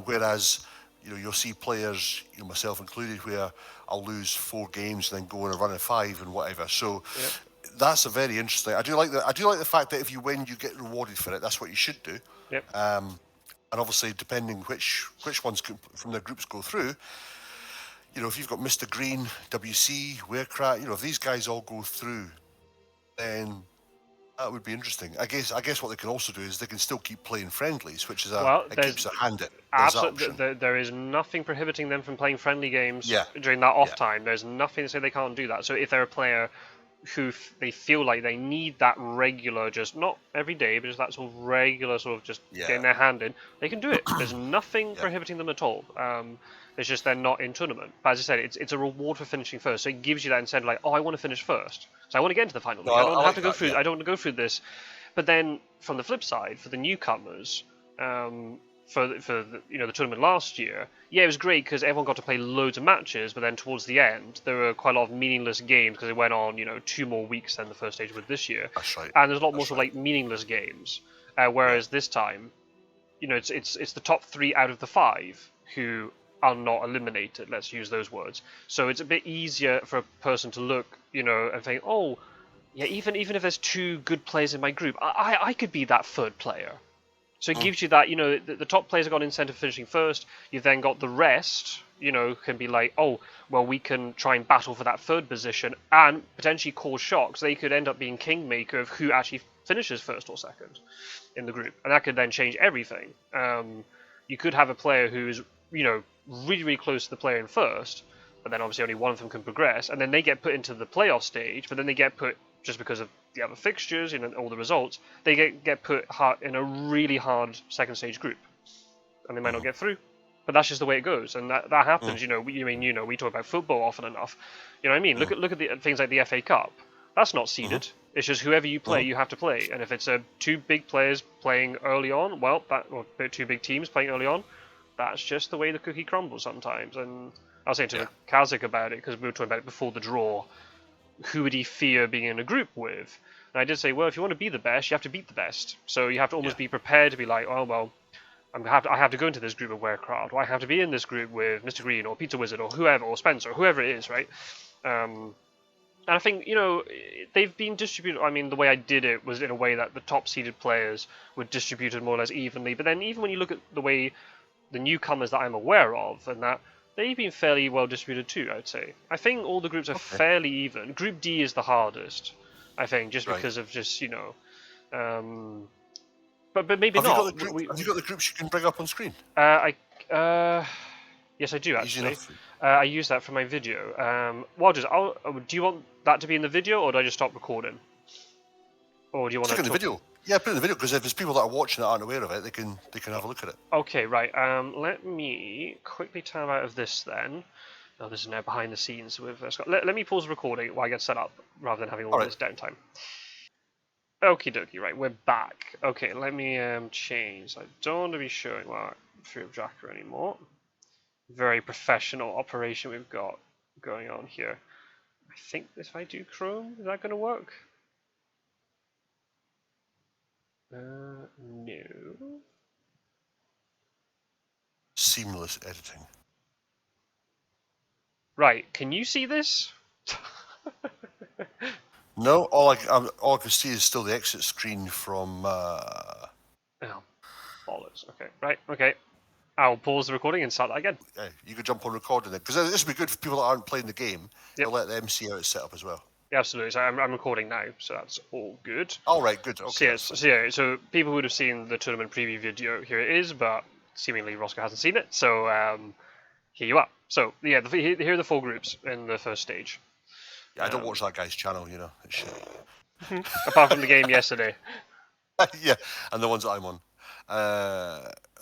Whereas you'll see players, myself included, where I'll lose 4 games and then go on a run of 5 and whatever. So. That's a very interesting. I do like the fact that if you win, you get rewarded for it. That's what you should do. And obviously, depending which ones from their groups go through, if you've got Mr. Green, WC, WcKaczek, if these guys all go through, then that would be interesting. I guess what they can also do is they can still keep playing friendlies, which is it keeps their hand in. Absolutely, there is nothing prohibiting them from playing friendly games during that off time. There's nothing to say they can't do that. So if they're a player who they feel like they need that regular, just not every day, but just that sort of regular sort of just getting their hand in, they can do it. There's nothing prohibiting them at all. It's just they're not in tournament. But as I said, it's a reward for finishing first. So it gives you that incentive, like, I want to finish first. So I want to get into the final. I don't have to go through. I don't want to go through this. But then from the flip side, for the newcomers, for the tournament last year, it was great because everyone got to play loads of matches, but then towards the end there were quite a lot of meaningless games because it went on 2 more weeks than the first stage would this year. That's right. And there's a lot more sort of like meaningless games, whereas this time, it's the top 3 out of the 5 who are not eliminated. Let's use those words. So it's a bit easier for a person to look, and think, oh, yeah, even if there's 2 good players in my group, I could be that 3rd player. So it gives you that, the top players have got incentive of finishing first. You've then got the rest, can be like, oh, well, we can try and battle for that 3rd position and potentially cause shocks. They could end up being kingmaker of who actually finishes 1st or 2nd in the group. And that could then change everything. You could have a player who is, really, really close to the player in 1st, but then obviously only one of them can progress. And then they get put into the playoff stage, but then they get put, just because of the other fixtures, all the results, they get put in a really hard 2nd stage group, and they might not get through. But that's just the way it goes, and that happens. We talk about football often enough. You know what I mean? Look at the things like the FA Cup. That's not seeded. It's just whoever you play, you have to play. And if it's 2 big players playing early on, well, or 2 big teams playing early on, that's just the way the cookie crumbles sometimes. And I was saying to WcKaczek about it, because we were talking about it before the draw. Who would he fear being in a group with? And I did say, well, if you want to be the best, you have to beat the best. So you have to almost be prepared to be like, oh, well, I have to go into this group of Werecraft, or I have to be in this group with Mr. Green, or Pizza Wizard, or whoever, or Spencer, or whoever it is, right? And I think, they've been distributed. I mean, the way I did it was in a way that the top-seeded players were distributed more or less evenly. But then even when you look at the way the newcomers that I'm aware of, and that, they've been fairly well distributed too, I'd say. I think all the groups are fairly even. Group D is the hardest, I think, just because of just, but maybe not. Have you got the groups you can bring up on screen? Yes, I do actually. I use that for my video. Do you want that to be in the video, or do I just stop recording? Or do you want to in the video? Yeah, put it in the video, because if there's people that are watching that aren't aware of it, they can have a look at it. Okay, right. Let me quickly tab out of this then. Oh, this is now behind the scenes with Scott. Let me pause the recording while I get set up, rather than having all this downtime. Okie dokie, right, we're back. Okay, let me change. I don't want to be showing Fury of Dracula anymore. Very professional operation we've got going on here. I think if I do Chrome, is that going to work? No. Seamless editing. Right, can you see this? No, all I can see is still the exit screen from. Oh, bollocks. Okay, right, okay. I'll pause the recording and start that again. You could jump on recording it, because this would be good for people that aren't playing the game. They'll let them see how it's set up as well. Yeah, absolutely. So I'm recording now, so that's all good. All right, good. Okay. So people would have seen the tournament preview video. Here it is, but seemingly Rossco hasn't seen it. So here you are. So yeah, here are the 4 groups in the 1st stage. Yeah, I don't watch that guy's channel. It's shit. Apart from the game yesterday. Yeah, and the ones that I'm on.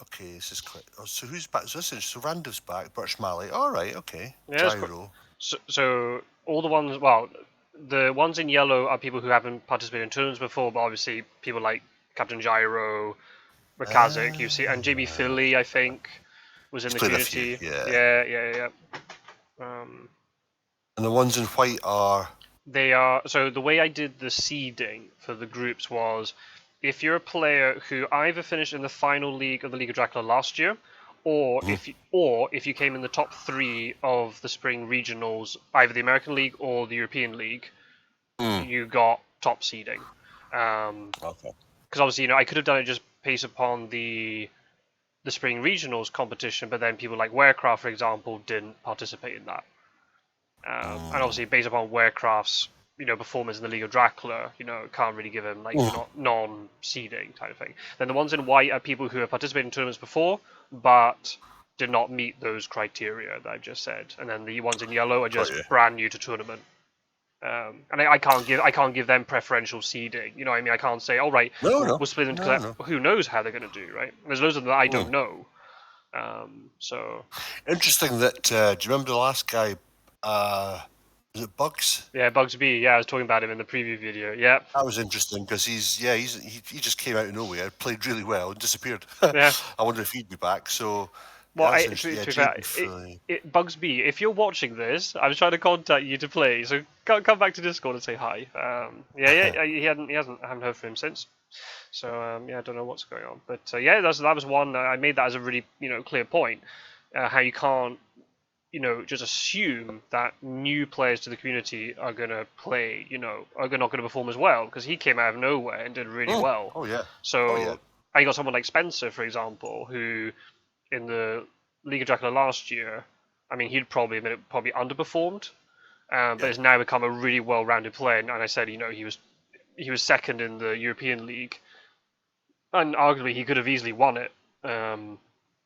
Okay, this is quick. Oh, so who's back? So Randov's back. Birch Malley. All right. Okay. Yeah, Gyro. So all the ones. Well, the ones in yellow are people who haven't participated in tournaments before, but obviously people like Captain Gyro, WcKaczek, you see, and JB Philly, I think, was in the community. Yeah. And the ones in white are. They are. So the way I did the seeding for the groups was, if you're a player who either finished in the final league of the League of Dracula last year, or if you came in the top 3 of the spring regionals, either the American League or the European League, you got top seeding. Okay. Because obviously, I could have done it just based upon the spring regionals competition, but then people like Werecraft, for example, didn't participate in that. And obviously, based upon Werecraft's performance in the League of Dracula, can't really give him non-seeding type of thing. Then the ones in white are people who have participated in tournaments before, but did not meet those criteria that I just said. And then the ones in yellow are just brand new to tournament. And I can't give them preferential seeding. You know what I mean? I can't say, all right, we'll split them because who knows how they're going to do, right? There's loads of them that I don't know. So interesting that. Do you remember the last guy? Was it Bugs? Yeah, Bugs B. Yeah, I was talking about him in the preview video. Yeah, that was interesting because he just came out of nowhere, played really well, and disappeared. Yeah, I wonder if he'd be back. So. Well, Bugs B, if you're watching this, I'm trying to contact you to play. So come back to Discord and say hi. I haven't heard from him since. So I don't know what's going on. But that was one. I made that as a really clear point. how you can't, just assume that new players to the community are going to play, are not going to perform as well, because he came out of nowhere and did really well. Oh yeah. So I got someone like Spencer, for example, who in the League of Dracula last year, I mean, he'd probably underperformed, but has now become a really well-rounded player. And I said, he was second in the European League, and arguably he could have easily won it.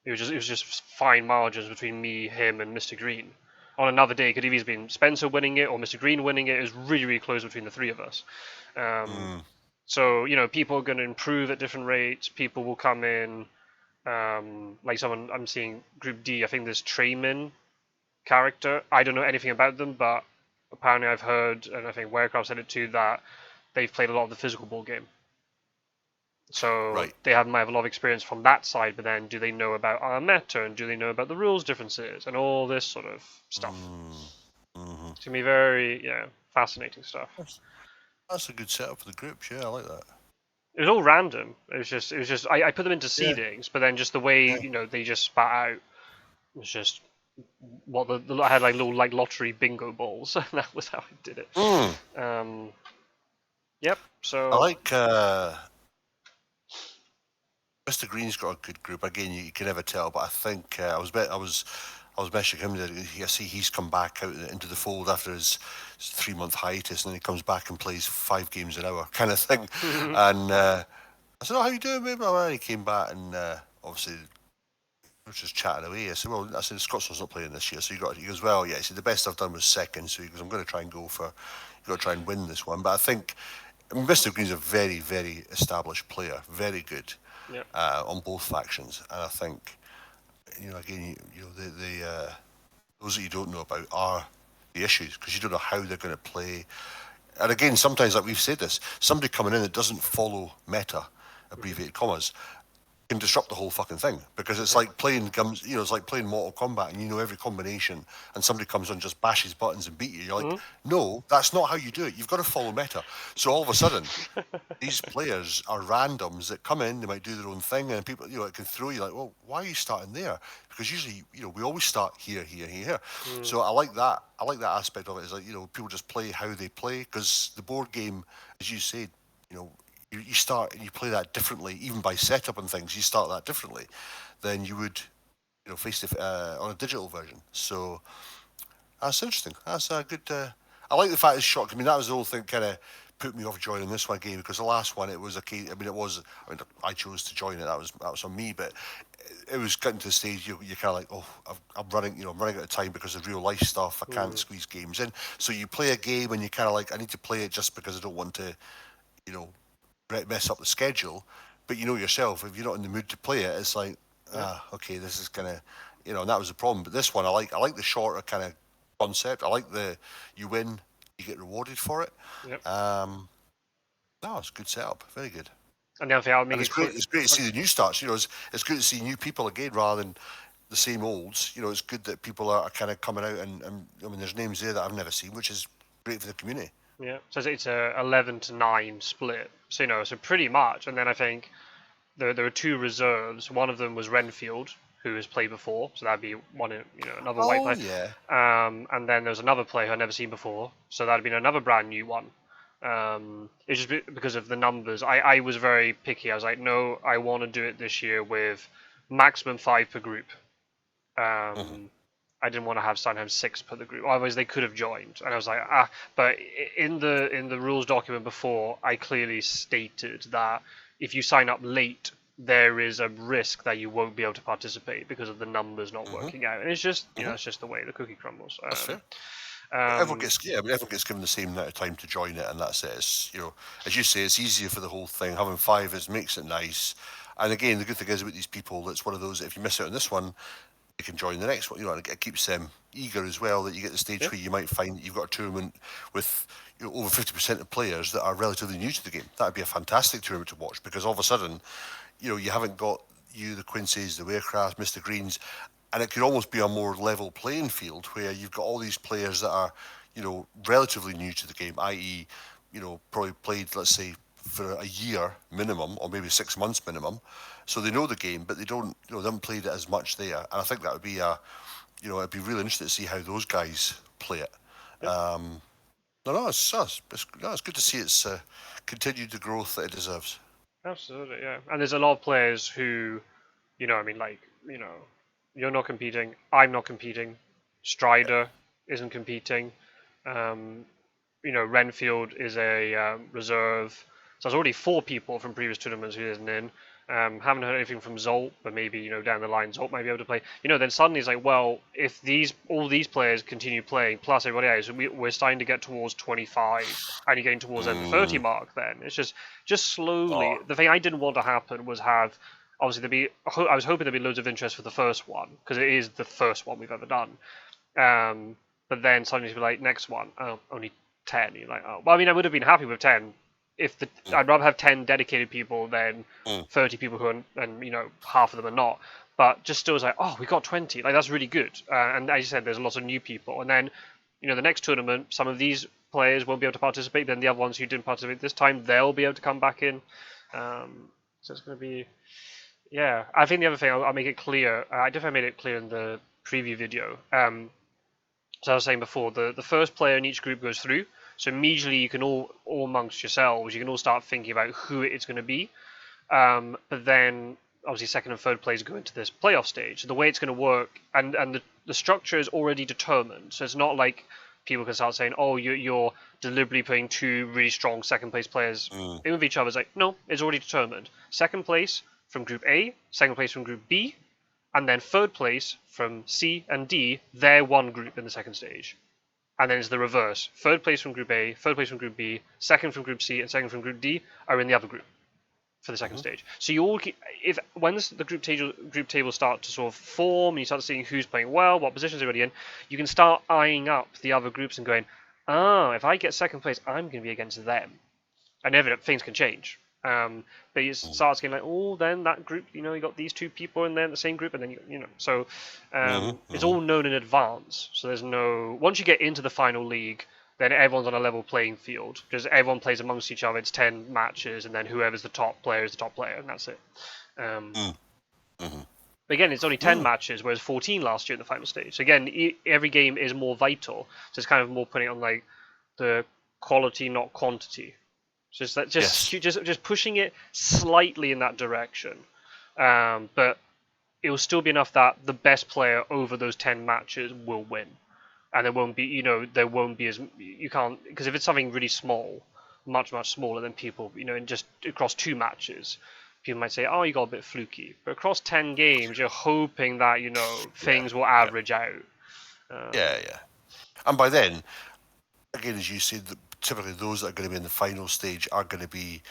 It was just fine margins between me, him, and Mr. Green. On another day, it could have either been Spencer winning it or Mr. Green winning it. It was really, really close between the three of us. So people are going to improve at different rates. People will come in. Like someone I'm seeing Group D. I think there's Trayman character. I don't know anything about them, but apparently I've heard, and I think Warecraft said it too, that they've played a lot of the physical ball game. So they might have a lot of experience from that side, but then do they know about our meta, and do they know about the rules differences, and all this sort of stuff? It's gonna be very fascinating stuff. That's a good setup for the groups. Yeah, I like that. It was all random. It was just I put them into seedings, but then just the way they just spat out was just what I had like little like lottery bingo balls, and that was how I did it. Yep. So I like. Mr. Green's got a good group. Again, you can never tell, but I think I was mentioning him that I see he's come back out into the fold after his 3-month hiatus, and then he comes back and plays 5 games an hour kind of thing. And I said, "Oh, how you doing, babe?" And he came back, and obviously we were just chatting away. I said, the Scots-word's not playing this year, so he goes, "Well, yeah." He said, "The best I've done was second," so he goes, "I'm going to try and you got to try and win this one." But I think Mr. Green's a very, very established player, very good. On both factions, and I think again, those that you don't know about are the issues, because you don't know how they're going to play. And again, sometimes, like we've said this, somebody coming in that doesn't follow meta, abbreviated commas, can disrupt the whole fucking thing, because it's like playing it's like playing Mortal Kombat, and you know every combination, and somebody comes on and just bashes buttons and beat you. You're like, no, that's not how you do it. You've got to follow meta. So all of a sudden, these players are randoms that come in. They might do their own thing, and people, it can throw you like, well, why are you starting there? Because usually, we always start here, here, here. So I like that. I like that aspect of it. Is like, people just play how they play, because the board game, as you said, you start and you play that differently, even by setup and things. You start that differently than you would, face on a digital version. So that's interesting. That's a good. I like the fact it's short. I mean, that was the whole thing kind of put me off joining this one game, because the last one it was a case. I chose to join it. That was on me, but it was getting to the stage you're kind of like, oh, I'm running out of time because of real life stuff. I can't squeeze games in. So you play a game and you kind of like, I need to play it just because I don't want to, mess up the schedule. But yourself, if you're not in the mood to play it, it's like, okay, this is gonna, and that was the problem. But this one, I like the shorter kind of concept. I like you win, you get rewarded for it. No, it's a good setup, very good. And the other thing I'll make it's great to see the new starts. It's good to see new people again rather than the same olds. It's good that people are kind of coming out, and I mean, there's names there that I've never seen, which is great for the community. Yeah, so it's a 11-9 split. So so pretty much. And then I think there were 2 reserves. One of them was Renfield, who has played before, so that'd be one, another white player. Yeah. And then there's another player I'd never seen before, so that'd been another brand new one. It's just because of the numbers. I was very picky. I was like, no, I want to do it this year with maximum 5 per group. I didn't want to have sometimes 6 per the group. Otherwise, they could have joined. And I was like, But in the rules document before, I clearly stated that if you sign up late, there is a risk that you won't be able to participate because of the numbers not working out. And it's just, it's just the way the cookie crumbles. That's fair. Everyone gets given the same amount of time to join it, and that's it. It's, as you say, it's easier for the whole thing. Having 5 makes it nice. And again, the good thing is about these people, it's one of those, if you miss out on this one, you can join the next one. And it keeps them eager as well, that you get the stage where you might find that you've got a tournament with over 50% of players that are relatively new to the game. That'd be a fantastic tournament to watch, because all of a sudden, you haven't got the Quinces, the Warecraft, Mr. Greens, and it could almost be a more level playing field where you've got all these players that are, relatively new to the game, i.e., probably played, let's say, for a year minimum, or maybe 6 months minimum, so they know the game, but they don't, they haven't played it as much there. And I think that would be it'd be really interesting to see how those guys play it. Yep. It's good to see it's continued the growth that it deserves. Absolutely, yeah. And there's a lot of players who, you're not competing, I'm not competing, Strider isn't competing, Renfield is a reserve. So there's already 4 people from previous tournaments who isn't in. Haven't heard anything from Zolt, but maybe down the line Zolt might be able to play. Then suddenly it's like, well, if all these players continue playing, plus everybody else, we're starting to get towards 25, and you're getting towards the 30 mark. Then it's just slowly. The thing I didn't want to happen was have, obviously I was hoping there'd be loads of interest for the first one, because it is the first one we've ever done. But then suddenly be like, next one, oh, only 10. You're like, oh, well, I would have been happy with 10. I'd rather have 10 dedicated people than 30 people who are, and half of them are not. But just still, it's like, oh, we got 20. Like, that's really good. And as you said, there's lots of new people. And then, the next tournament, some of these players won't be able to participate. Then the other ones who didn't participate this time, they'll be able to come back in. So it's going to be, yeah. I think the other thing, I'll make it clear. I definitely made it clear in the preview video. So I was saying before, the first player in each group goes through. So immediately you can all amongst yourselves, you can all start thinking about who it's going to be. But then obviously second and third players go into this playoff stage. So the way it's going to work, and the structure is already determined. So it's not like people can start saying, oh, you're deliberately putting 2 really strong second place players in with each other. It's like, no, it's already determined. Second place from Group A, second place from Group B, and then third place from C and D, they're one group in the second stage. And then it's the reverse. Third place from Group A, third place from Group B, second from Group C, and second from Group D are in the other group for the second stage. So you all, when the group table start to sort of form, and you start seeing who's playing well, what positions everybody in, you can start eyeing up the other groups and going, if I get second place, I'm going to be against them. And things can change. But it starts getting like, oh, then that group, you got these 2 people in there in the same group, and then so it's all known in advance. So there's once you get into the final league, then everyone's on a level playing field because everyone plays amongst each other. It's 10 matches, and then whoever's the top player is the top player, and that's it. But again, it's only 10 matches, whereas 14 last year in the final stage. So again, every game is more vital. So it's kind of more putting it on like the quality, not quantity. Just pushing it slightly in that direction, but it will still be enough that the best player over those 10 matches will win, and there won't be as you can't, because if it's something really small, much smaller than people, and just across 2 matches, people might say, oh, you got a bit fluky, but across 10 games, you're hoping that things will average out. And by then, again, as you said, typically those that are going to be in the final stage are going to be,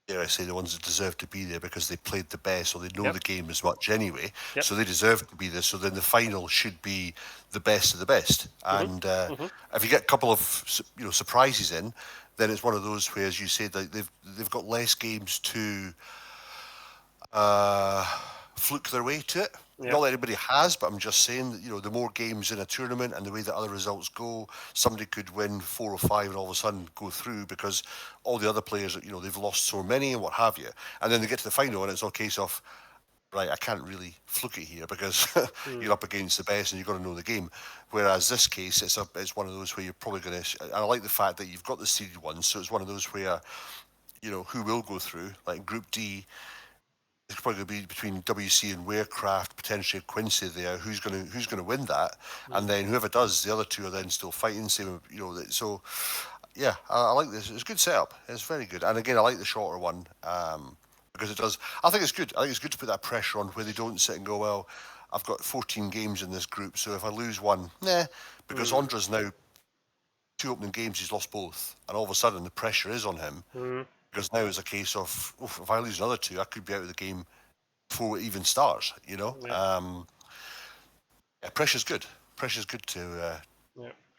dare I say, the ones that deserve to be there because they played the best or they know the game as much anyway. So they deserve to be there. So then the final should be the best of the best. And if you get a couple of surprises in, then it's one of those where, as you said, like they've got less games to fluke their way to it. Not that anybody has, but I'm just saying that, the more games in a tournament and the way that other results go, somebody could win 4 or 5 and all of a sudden go through because all the other players, they've lost so many and what have you. And then they get to the final and it's all a case of, right, I can't really fluke it here because you're up against the best and you've got to know the game. Whereas this case, it's one of those where you're probably going to, and I like the fact that you've got the seeded ones, so it's one of those where, who will go through, like Group D, it's probably going to be between WC and WcKaczek, potentially Quincy there. Who's going to win that? And then whoever does, the other 2 are then still fighting. Same, so yeah, I like this. It's a good setup. It's very good. And again, I like the shorter one because it does. I think it's good. I think it's good to put that pressure on where they don't sit and go, well, I've got 14 games in this group, so if I lose one, because Ondra's now 2 opening games, he's lost both, and all of a sudden the pressure is on him. Because now it's a case of, if I lose another 2, I could be out of the game before it even starts, pressure's good. Pressure's good to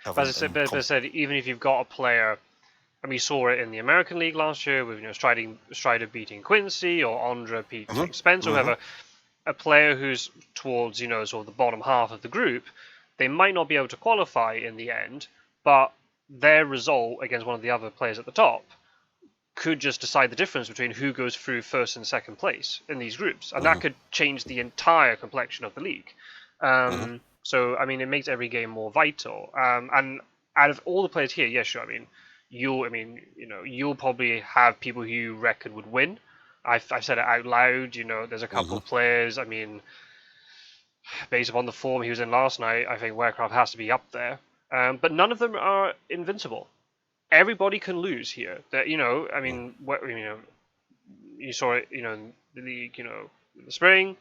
have. But as I said, even if you've got a player, and we saw it in the American League last year with Strider beating Quincy or Ondra beating Spence or whoever, a player who's towards sort of the bottom half of the group, they might not be able to qualify in the end, but their result against one of the other players at the top could just decide the difference between who goes through first and second place in these groups, and that could change the entire complexion of the league. So I mean, it makes every game more vital. And out of all the players here, yeah, sure. I mean, you'll probably have people who you reckon would win. I've said it out loud. There's a couple of players. I mean, based upon the form he was in last night, I think WcKaczek has to be up there. But none of them are invincible. Everybody can lose here. That I mean, you saw it, in the league, in the spring,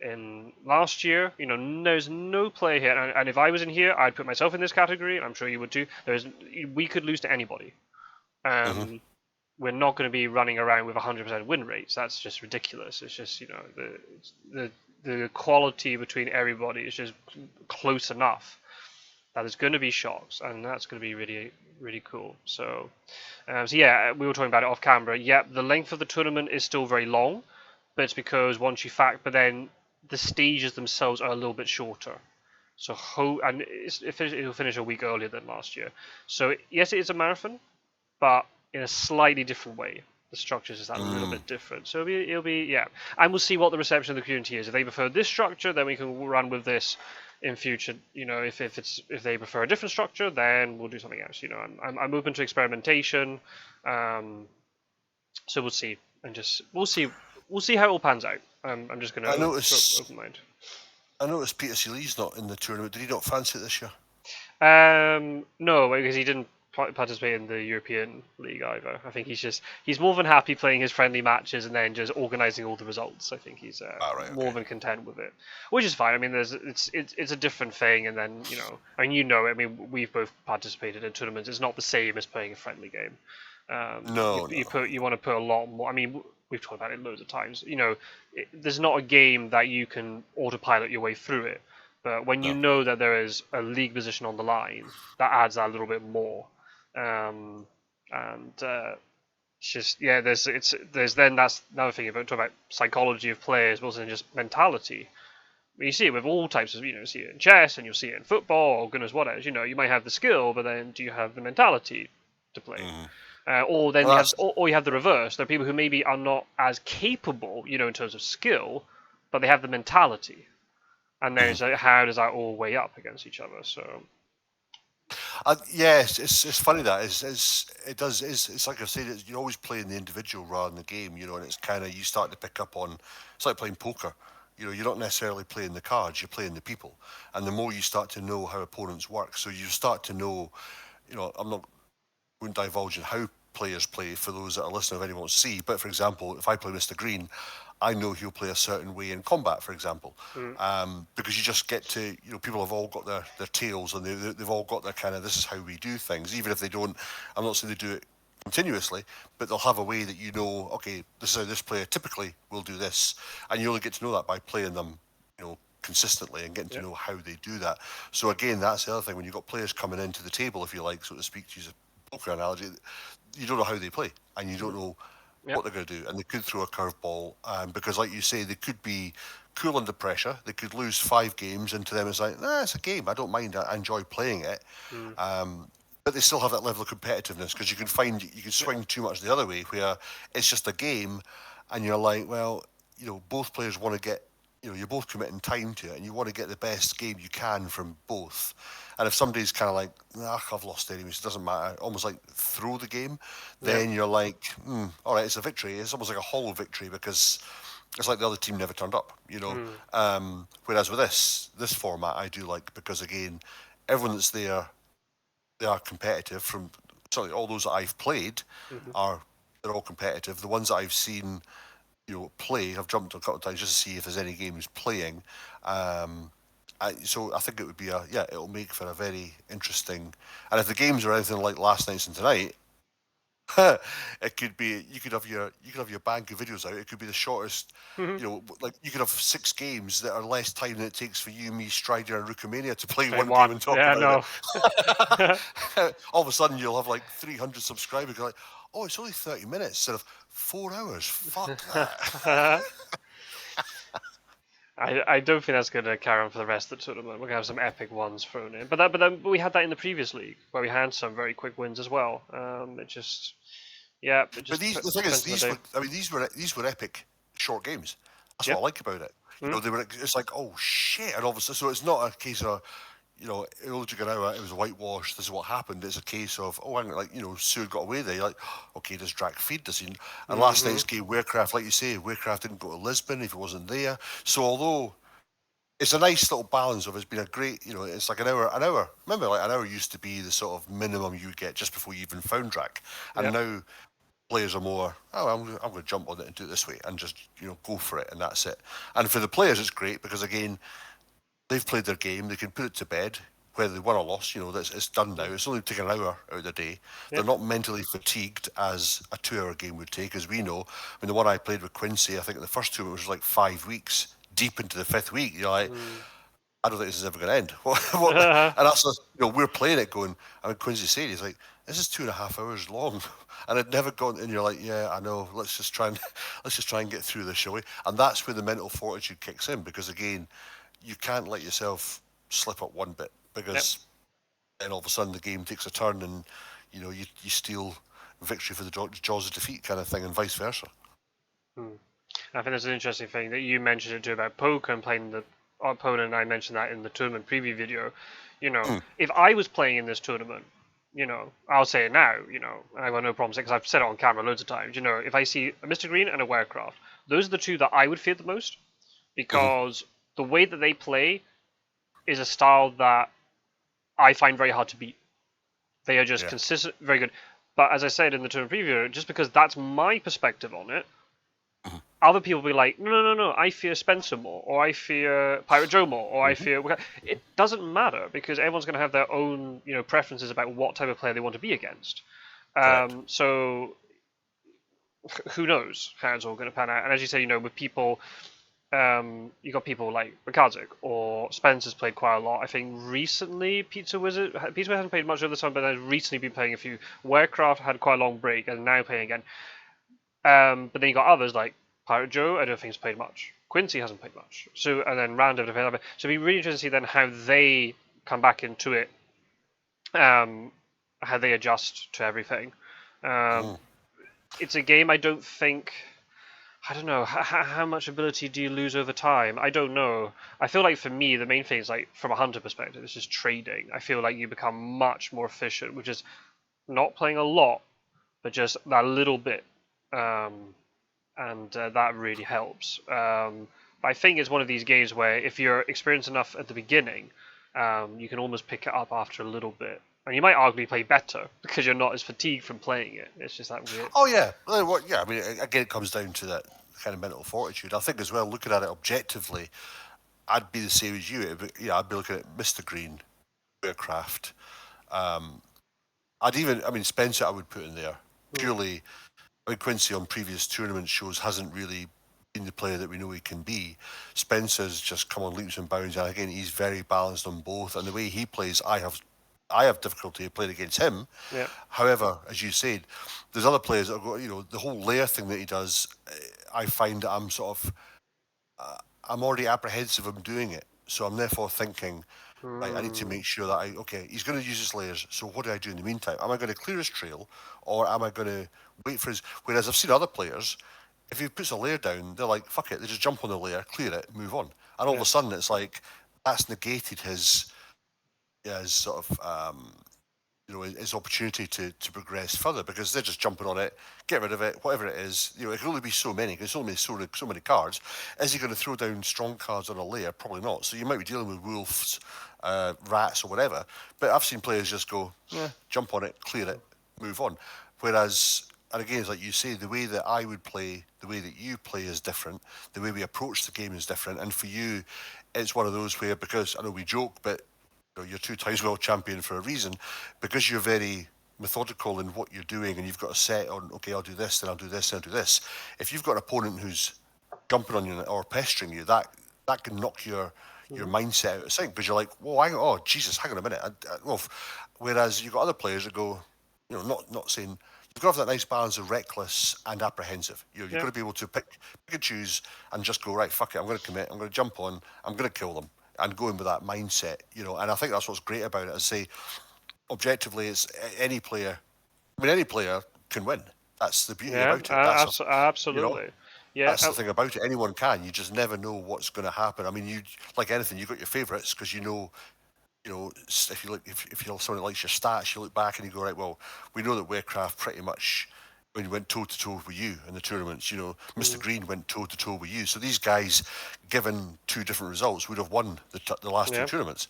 and last year, there's no player here. And if I was in here, I'd put myself in this category, and I'm sure you would too. We could lose to anybody. We're not going to be running around with 100% win rates. That's just ridiculous. It's just the quality between everybody is just close enough that there's going to be shocks, and that's going to be really, really cool. So yeah, we were talking about it off camera. Yep, the length of the tournament is still very long, but it's because but then the stages themselves are a little bit shorter. So it'll finish a week earlier than last year. So yes, it is a marathon, but in a slightly different way. The structure is a little bit different. So it'll be yeah, and we'll see what the reception of the community is. If they prefer this structure, then we can run with this in future. If they prefer a different structure, then we'll do something else. I'm open to experimentation. So we'll see, and we'll see how it all pans out. I'm just gonna open mind. I noticed Peter Seeley's not in the tournament. Did he not fancy it this year? No, because he didn't participate in the European League either. I think he's more than happy playing his friendly matches and then just organising all the results. I think he's more than content with it, which is fine. I mean, it's a different thing, and then I mean, we've both participated in tournaments. It's not the same as playing a friendly game. You want to put a lot more. I mean, we've talked about it loads of times. There's not a game that you can autopilot your way through it. But when you know that there is a league position on the line, that adds that a little bit more. It's just there's then that's another thing. If we talk about psychology of players, but also just mentality. You see it with all types of you see it in chess, and you'll see it in football, or goodness what else. You might have the skill, but then do you have the mentality to play? Or you have the reverse. There are people who maybe are not as capable, in terms of skill, but they have the mentality. And there's how does that all weigh up against each other? So. Yes, it's funny that it's like I said, you're always playing the individual rather than the game, and it's kind of you start to pick up on. It's like playing poker. You're not necessarily playing the cards, you're playing the people, and the more you start to know how opponents work, so you start to know. Wouldn't divulge in how players play for those that are listening if anyone wants to see. But for example, if I play Mr. Green, I know he'll play a certain way in combat, for example, because you just get to, people have all got their tales and they've all got their kind of, this is how we do things, even if they don't, I'm not saying they do it continuously, but they'll have a way that okay, this is how this player typically will do this, and you only get to know that by playing them, consistently and getting to know how they do that. So again, that's the other thing, when you've got players coming into the table, if you like, so to speak, to use a poker analogy, you don't know how they play, and you don't know what they're going to do, and they could throw a curveball, because like you say, they could be cool under pressure, they could lose 5 games, and to them it's like, it's a game, I don't mind, I enjoy playing it, but they still have that level of competitiveness, because you can swing too much the other way, where it's just a game, and you're like, well, both players want to get, you're both committing time to it, and you want to get the best game you can from both. And if somebody's kind of like, I've lost anyways, it doesn't matter, almost like throw the game, then you're like, all right, it's a victory. It's almost like a hollow victory, because it's like the other team never turned up, Whereas with this format, I do like, because again, everyone that's there, they are competitive. From certainly all those that I've played, they're all competitive. The ones that I've seen, play, I've jumped a couple of times just to see if there's any games playing. So I think it would be it'll make for a very interesting. And if the games are anything like last night's and tonight, it could be you could have your bank of videos out. It could be the shortest. Like you could have 6 games that are less time than it takes for you, me, Strider, and Rookamania to play one game and talk about it. All of a sudden, you'll have like 300 subscribers. You're like, oh, it's only 30 minutes instead of 4 hours. Fuck that. I don't think that's going to carry on for the rest of the tournament. We're going to have some epic ones thrown in. But we had that in the previous league, where we had some very quick wins as well. It just, Yeah, it But just the thing is, depends on the day. these were epic short games. That's Yeah. what I like about it. You know, Mm. they were. It's like, oh shit, and obviously, so it's not a case of, WcKaczek, it was whitewashed. This is what happened. It's a case of, oh, hang on, like, Seward got away there. You're like, okay, does Drac feed the scene? And last Mm-hmm. night's game, Werecraft, like you say, Werecraft didn't go to Lisbon if he wasn't there. So although it's a nice little balance of it's been a great, it's like an hour. Remember, like an hour used to be the sort of minimum you get just before you even found Drac, and Yeah. now players are more, oh, I'm going to jump on it and do it this way and just, go for it, and that's it. And for the players, it's great because, again, they've played their game. They can put it to bed, whether they won or lost. It's done now. It's only taken an hour out of the day. Yeah. They're not mentally fatigued as a 2-hour game would take, as we know. I mean, the one I played with Quincy, I think in the first tournament was like 5 weeks, deep into the fifth week. You're like, Mm. I don't think this is ever going to end. And that's, we're playing it going, I mean, Quincy said, he's like, this is 2.5 hours long. And I'd never gone, and you're like, yeah, I know, let's just try and get through this, shall we? And that's where the mental fortitude kicks in, because again, you can't let yourself slip up one bit, Yep. because then all of a sudden the game takes a turn and, you steal victory for the jaws of defeat kind of thing, and vice versa. I think that's an interesting thing that you mentioned it too about poker and playing the opponent. And I mentioned that in the tournament preview video. If I was playing in this tournament, I'll say it now, and I've got no problems because I've said it on camera loads of times. If I see a Mr. Green and a Werecraft, those are the two that I would fear the most because the way that they play is a style that I find very hard to beat. They are just consistent, very good. But as I said in the tournament preview, just because that's my perspective on it, other people will be like, no, no, no, no, I fear Spencer more, or I fear Pirate Joe more, or I fear. It doesn't matter because everyone's going to have their own, preferences about what type of player they want to be against. So who knows how it's all going to pan out? And as you say, with people, you got people like WcKaczek or Spencer's played quite a lot. I think recently Pizza Wizard hasn't played much over the summer, but has recently been playing a few. Werecraft had quite a long break and now playing again. But then you got others like Pirate Joe. I don't think he's played much. Quincy hasn't played much. So and then Random. So it'd be really interesting to see then how they come back into it, how they adjust to everything. It's a game I don't think. I don't know how much ability do you lose over time. I don't know. I feel like for me the main thing is like from a hunter perspective, it's just trading. I feel like you become much more efficient, which is not playing a lot, but just that little bit. And that really helps. But I think it's one of these games where if you're experienced enough at the beginning, you can almost pick it up after a little bit. And you might arguably play better because you're not as fatigued from playing it. It's just that weird. Oh, yeah. Well, yeah, I mean, again, it comes down to that kind of mental fortitude. I think as well, looking at it objectively, I'd be the same as you. I'd be looking at Mr. Green, Aircraft. Spencer I would put in there. Purely, Quincy on previous tournament shows hasn't really been the player that we know he can be. Spencer's just come on leaps and bounds, and again, he's very balanced on both. And the way he plays, I have difficulty playing against him. Yeah. However, as you said, there's other players that have got, the whole layer thing that he does. I find that I'm sort of, I'm already apprehensive of him doing it. So I'm therefore thinking, right, I need to make sure that he's going to use his layers. So what do I do in the meantime? Am I going to clear his trail, or am I going to wait for his? Whereas I've seen other players, if he puts a layer down, they're like, fuck it, they just jump on the layer, clear it, move on, and all of a sudden it's like that's negated his sort of his opportunity to progress further, because they're just jumping on it, get rid of it, whatever it is. It can only be so many, because there's only so many cards. Is he going to throw down strong cards on a layer? Probably not. So you might be dealing with wolves, rats, or whatever. But I've seen players just go, jump on it, clear it, move on. Whereas, and again, it's like you say, the way that I would play, the way that you play is different. The way we approach the game is different. And for you, it's one of those where, because I know we joke, but you're 2 times world champion for a reason, because you're very methodical in what you're doing, and you've got a set on, okay, I'll do this, then I'll do this, then I'll do this. If you've got an opponent who's jumping on you or pestering you, that can knock your mindset out of sync, because you're like, whoa, Jesus, hang on a minute. Whereas you've got other players that go, not saying, you've got to have that nice balance of reckless and apprehensive. You've got to be able to pick and choose and just go, right, fuck it, I'm going to commit, I'm going to jump on, I'm going to kill them, and going with that mindset, and I think that's what's great about it. I say, objectively, it's any player can win. That's the beauty Yeah, about it. That's you know, absolutely. Yeah, that's the thing about it. Anyone can. You just never know what's going to happen. I mean, you like anything. You got your favourites because if you look, if you're someone that likes your stats, you look back and you go, right, well, we know that Warecraft pretty much when he went toe to toe with you in the tournaments, Mr. Green went toe to toe with you. So these guys, given two different results, would have won the last two yeah. tournaments.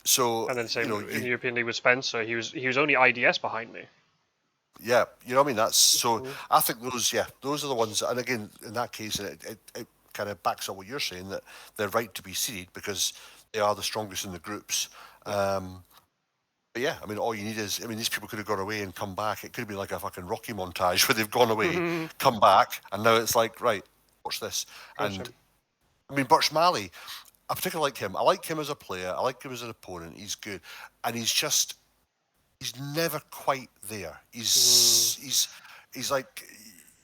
So And then same in the European League with Spencer. He was only IDS behind me. yeah, you know what I mean. That's so. Mhm. I think those are the ones. And again, in that case, it kind of backs up what you're saying that they're right to be seeded because they are the strongest in the groups. But yeah, I mean, all you need is, I mean, these people could have gone away and come back. It could have been like a fucking Rocky montage where they've gone away, come back, and now it's like, right, watch this. And I mean, Birch Malley, I particularly like him. I like him as a player. I like him as an opponent. He's good, and he's never quite there. He's like,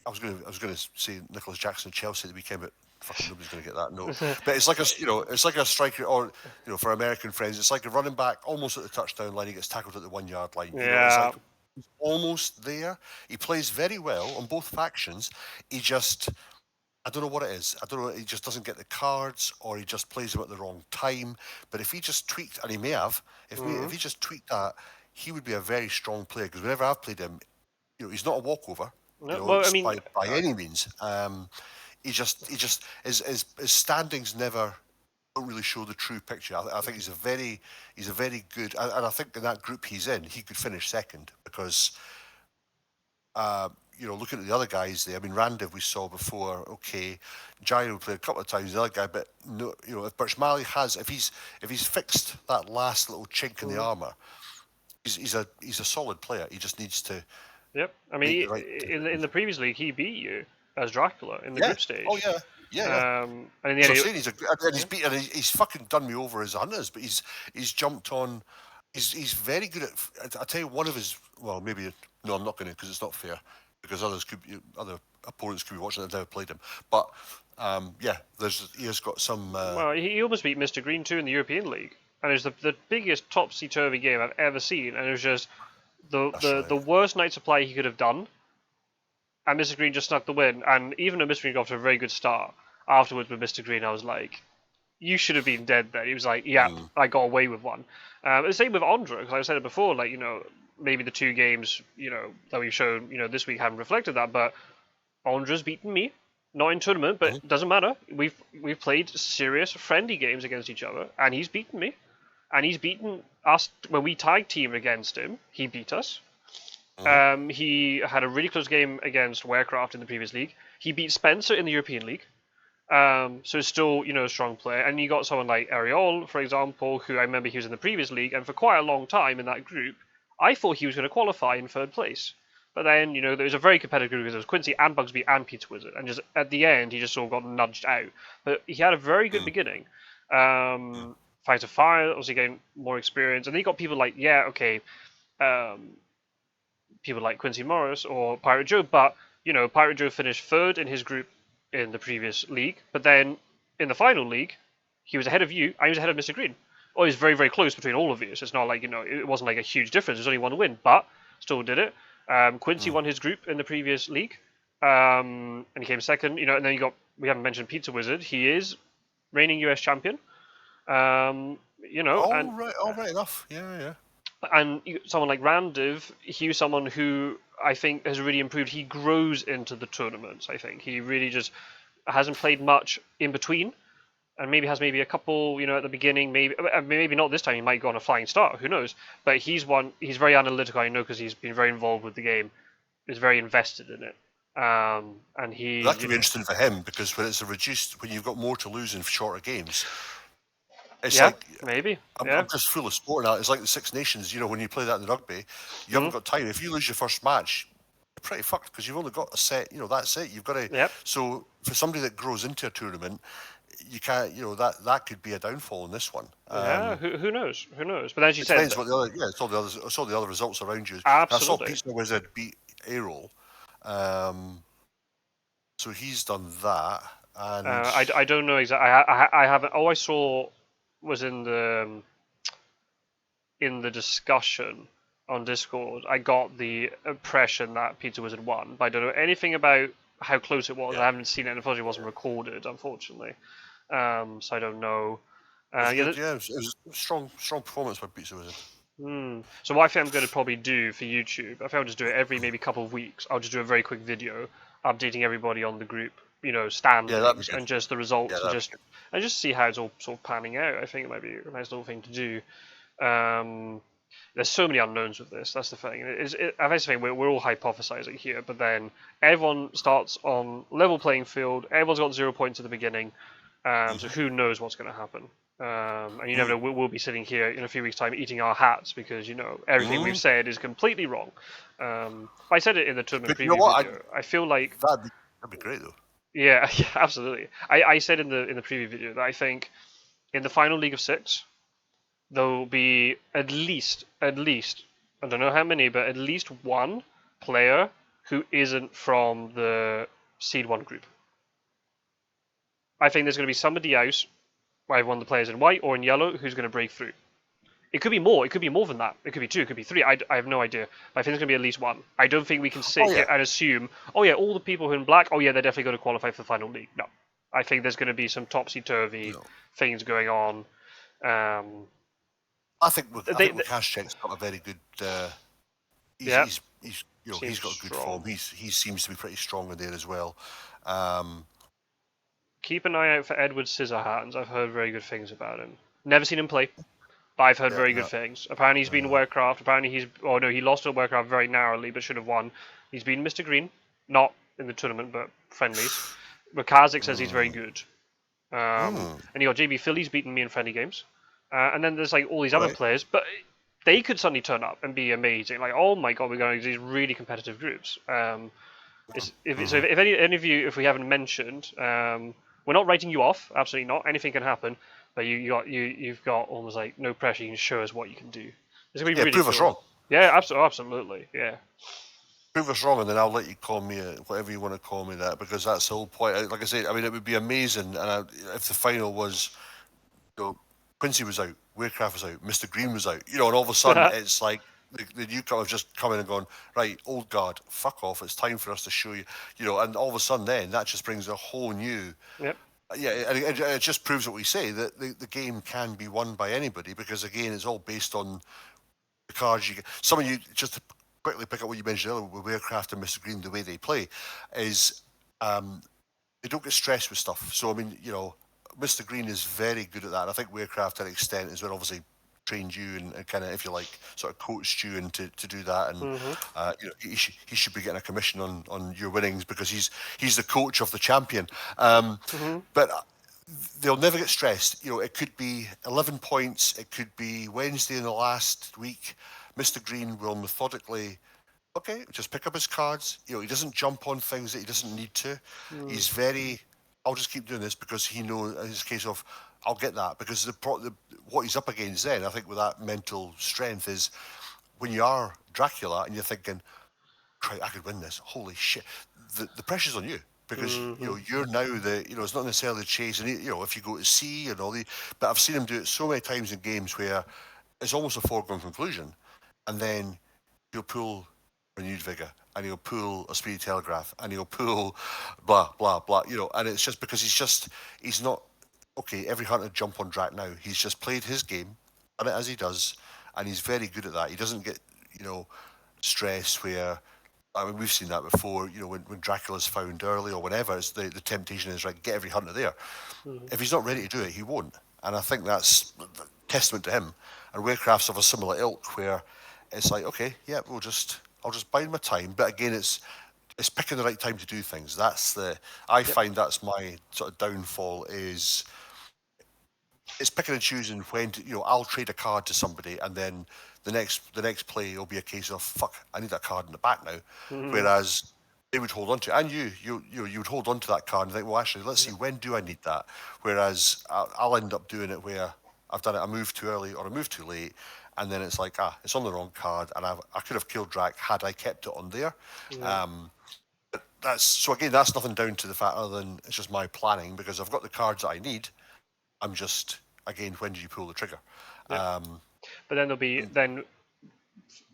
I was gonna say Nicholas Jackson of Chelsea at the weekend, but fucking nobody's gonna get that note. But it's like it's like a striker, or for American friends, it's like a running back almost at the touchdown line. He gets tackled at the 1 yard line. It's Yeah. like he's almost there. He plays very well on both factions. He just, I don't know what it is. I don't know. He just doesn't get the cards, or he just plays them at the wrong time. But if he just tweaked, and he may have, if he just tweaked that, he would be a very strong player. Because whenever I've played him, he's not a walkover. No, well, I mean, by any means. He just his standings never don't really show the true picture. I think he's a very good, and I think in that group he's in, he could finish second because. Looking at the other guys there, I mean, Randiv we saw before, okay. Gyro played a couple of times, the other guy, but no, if Birch Malley has, if he's fixed that last little chink in the armour, he's a solid player. He just needs to. Yep. I mean, right in the previous league, he beat you as Dracula in the group stage. Oh yeah. Yeah. And in the end, So he's fucking done me over as hunters, but he's jumped on. He's very good at. I tell you, one of his. Well, maybe no, I'm not going to because it's not fair because other opponents could be watching that have never played him. But he has got some. well, he almost beat Mr. Green too in the European League, and it was the biggest topsy-turvy game I've ever seen, and it was just the worst night supply he could have done, and Mr. Green just snuck the win. And even though Mr. Green got off to a very good start, afterwards with Mr. Green, I was like, you should have been dead then. He was like, yeah, I got away with one. The same with Ondra, because I said it before, like, maybe the two games, that we've shown, this week haven't reflected that, but Ondra's beaten me. Not in tournament, but it doesn't matter. We've played serious friendly games against each other, and he's beaten me. And he's beaten us when we tag team against him. He beat us. He had a really close game against Warecraft in the previous league. He beat Spencer in the European League. So still, a strong player. And you got someone like Ariol, for example, who I remember he was in the previous league, and for quite a long time in that group, I thought he was going to qualify in third place. But then, there was a very competitive group because there was Quincy and Bugsby and Pizza Wizard, and just at the end, he just sort of got nudged out. But he had a very good beginning. Fighter Fire, obviously getting more experience, and then you got people like, people like Quincy Morris or Pirate Joe, but, Pirate Joe finished third in his group in the previous league, but then in the final league, he was ahead of you, and he was ahead of Mr. Green. Or he was very, very close between all of you, so it's not like, it wasn't like a huge difference, there's only one win, but still did it. Quincy won his group in the previous league, and he came second, and then we haven't mentioned Pizza Wizard, he is reigning US champion. Right enough. Yeah. And someone like Randiv, he was someone who I think has really improved. He grows into the tournaments, I think. He really just hasn't played much in between, and maybe has a couple, at the beginning, maybe not this time, he might go on a flying start, who knows. But he's very analytical, I know, because he's been very involved with the game, is very invested in it. And he... That could be interesting for him, because when you've got more to lose in shorter games, it's maybe. I'm just full of sport now. It's like the Six Nations, when you play that in rugby, you haven't got time. If you lose your first match, you're pretty fucked because you've only got a set, that's it. You've got to. Yep. So for somebody that grows into a tournament, you can't, that could be a downfall in this one. Who knows? Who knows? But as you said, depends what it's all the others. It's all the other results around you. Absolutely. I saw Pizza Wizard beat Aerol, so he's done that. And I don't know exactly. I haven't. All I saw was in the discussion on Discord, I got the impression that Pizza Wizard won, but I don't know anything about how close it was. Yeah. I haven't seen it, and unfortunately, it wasn't recorded, unfortunately. So I don't know. It was Yeah, good, yeah. It was a strong performance by Pizza Wizard. So what I think I'm going to probably do for YouTube, I think I'll just do it every maybe couple of weeks. I'll just do a very quick video updating everybody on the group, Yeah, that'd be standings good. and just the Yeah, results that'd be and just see how it's all sort of panning out. I think it might be a nice little thing to do. There's so many unknowns with this. That's the thing. I think we're all hypothesizing here, but then everyone starts on level playing field. Everyone's got 0 points at the beginning, so who knows what's going to happen? And you never know. We'll be sitting here in a few weeks' time eating our hats because everything we've said is completely wrong. I said it in the tournament But you know preview what? video. I feel like That'd be great though. yeah, yeah, absolutely. I said in the preview video that I think in the final League of Six there'll be at least I don't know how many, but at least one player who isn't from the Seed One group. I think there's going to be somebody else, either one of the players in white or in yellow, who's going to break through. It could be more. It could be more than that. It could be two. It could be three. I have no idea. But I think there's going to be at least one. I don't think we can sit Oh, yeah. here and assume, oh yeah, all the people who are in black, oh yeah, they're definitely going to qualify for the final league. No. I think there's going to be some topsy-turvy No. things going on. I think WcKaczek's got a very good. He's got a good form. He seems to be pretty strong in there as well. Keep an eye out for Edward Scissorhands. I've heard very good things about him. Never seen him play, but I've heard very good things. Apparently he's been in Warcraft. Apparently he lost to Warcraft very narrowly, but should have won. He's been Mr. Green, not in the tournament, but friendlies. WcKaczek says he's very good. And you got JB Philly's beaten me in friendly games. And then there's like all these other players, but they could suddenly turn up and be amazing. Like, oh my god, we're going to these really competitive groups. If any of you, if we haven't mentioned, we're not writing you off. Absolutely not. Anything can happen. But you've got almost like no pressure. You can show us what you can do. It's gonna be really prove cool. us wrong. Yeah, absolutely. Yeah. Prove us wrong, and then I'll let you call me whatever you want to call me that, because that's the whole point. Like I said, I mean, it would be amazing, and if the final was, Quincy was out, Warcraft was out, Mr. Green was out, and all of a sudden it's like the newcomers just come in and gone, right, old guard, fuck off, it's time for us to show you, and all of a sudden then that just brings a whole new. Yep. Yeah, and it just proves what we say, that the game can be won by anybody, because again, it's all based on the cards you get. Some of you, just to quickly pick up what you mentioned earlier with Warcraft and Mr. Green, the way they play is they don't get stressed with stuff. So I mean, Mr. Green is very good at that. And I think Warcraft, to an extent, is where obviously trained you and kind of, if you like, sort of coached you into to do that. And he should be getting a commission on your winnings, because he's the coach of the champion. But they'll never get stressed. It could be 11 points. It could be Wednesday in the last week. Mr. Green will methodically, just pick up his cards. He doesn't jump on things that he doesn't need to. He's very, I'll just keep doing this because he knows, in his case of, I'll get that. Because what he's up against then, I think, with that mental strength is when you are Dracula and you're thinking, I could win this. Holy shit. The pressure's on you. Because you're now it's not necessarily the chase, and if you go to sea and all but I've seen him do it so many times in games where it's almost a foregone conclusion, and then he'll pull renewed vigor, and he'll pull a speedy telegraph, and he'll pull blah blah blah, and it's just because he's not every hunter jump on Drac now. He's just played his game, done it as he does, and he's very good at that. He doesn't get stressed where. I mean, we've seen that before, when Dracula's found early or whenever, it's the temptation is, right, get every hunter there. If he's not ready to do it, he won't. And I think that's a testament to him. And Warcraft's of a similar ilk, where it's like, I'll just bide my time. But again, it's picking the right time to do things. I find that's my sort of downfall, is it's picking and choosing when to, I'll trade a card to somebody, and then the next play will be a case of, fuck, I need that card in the back now. Whereas they would hold on to it, and you would hold on to that card and think, well, actually, let's see, when do I need that? Whereas I'll end up doing it where I've done it, I moved too early or I moved too late, and then it's like, it's on the wrong card, and I could have killed Drac had I kept it on there. That's nothing down to the fact other than it's just my planning, because I've got the cards that I need. I'm just, again, when do you pull the trigger? But then there'll be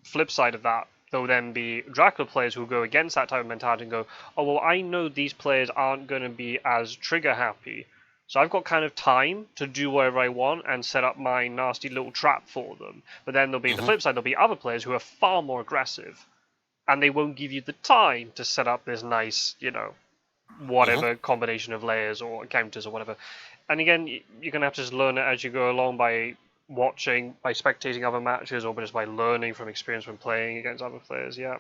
flip side of that, there'll then be Dracula players who go against that type of mentality and go, oh, well, I know these players aren't going to be as trigger happy, so I've got kind of time to do whatever I want and set up my nasty little trap for them. But then there'll be the flip side, there'll be other players who are far more aggressive, and they won't give you the time to set up this nice, whatever combination of layers or counters or whatever. And again, you're going to have to just learn it as you go along by watching, by spectating other matches, or just by learning from experience when playing against other players. Yeah.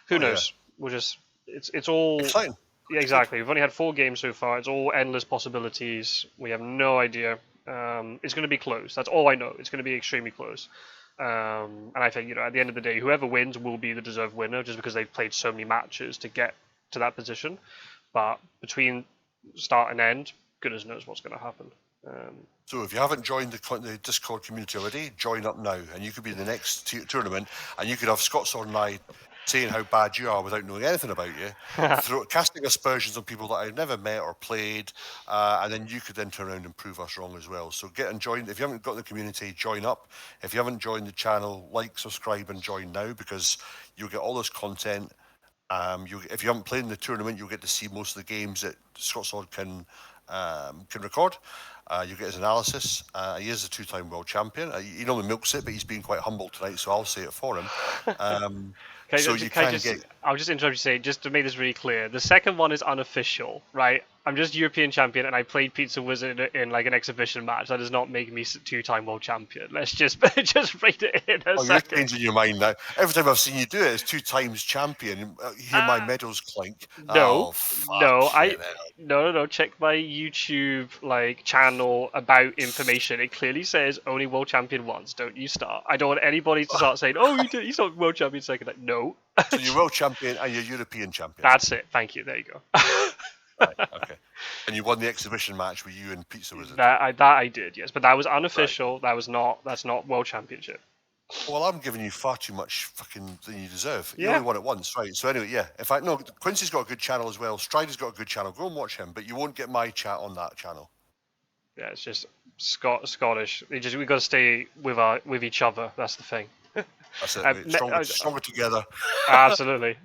Who knows? Yeah. We'll just it's all exciting. Yeah, exactly. We've only had 4 games so far. It's all endless possibilities. We have no idea. It's going to be close. That's all I know. It's going to be extremely close. And I think at the end of the day, whoever wins will be the deserved winner, just because they've played so many matches to get to that position. But between start and end, goodness knows what's going to happen. So if you haven't joined the Discord community already, join up now, and you could be in the next tournament, and you could have Scot-sword and I saying how bad you are without knowing anything about you, casting aspersions on people that I've never met or played, and then you could then turn around and prove us wrong as well. So get and join. If you haven't got the community, join up. If you haven't joined the channel, like, subscribe, and join now, because you'll get all this content. If you haven't played in the tournament, you'll get to see most of the games that Scot-sword can record. You get his analysis. He is a 2-time world champion. He normally milks it, but he's been quite humble tonight, so I'll say it for him. I'll just interrupt you to say, just to make this really clear, the second one is unofficial, right? I'm just European champion, and I played Pizza Wizard in like an exhibition match. That does not make me 2-time world champion. Let's just rate it in a second. You're changing your mind now. Every time I've seen you do it, it's 2 times champion. Hear my medals clink. No. Check my YouTube channel about information. It clearly says only world champion once. Don't you start. I don't want anybody to start saying, "Oh, he's not world champion second." No. So you're world champion and you're European champion. That's it. Thank you. There you go. Right, okay. And you won the exhibition match with you and Pizza Wizard. That I did, yes, but that was unofficial. Right. That's not world championship. Well, I'm giving you far too much fucking than you deserve. You only won it once, right? So anyway, yeah. In fact, no, Quincy's got a good channel as well. Strider's got a good channel. Go and watch him, but you won't get my chat on that channel. Yeah, it's just Scottish. We've got to stay with each other. That's the thing. That's it. Stronger together. Absolutely.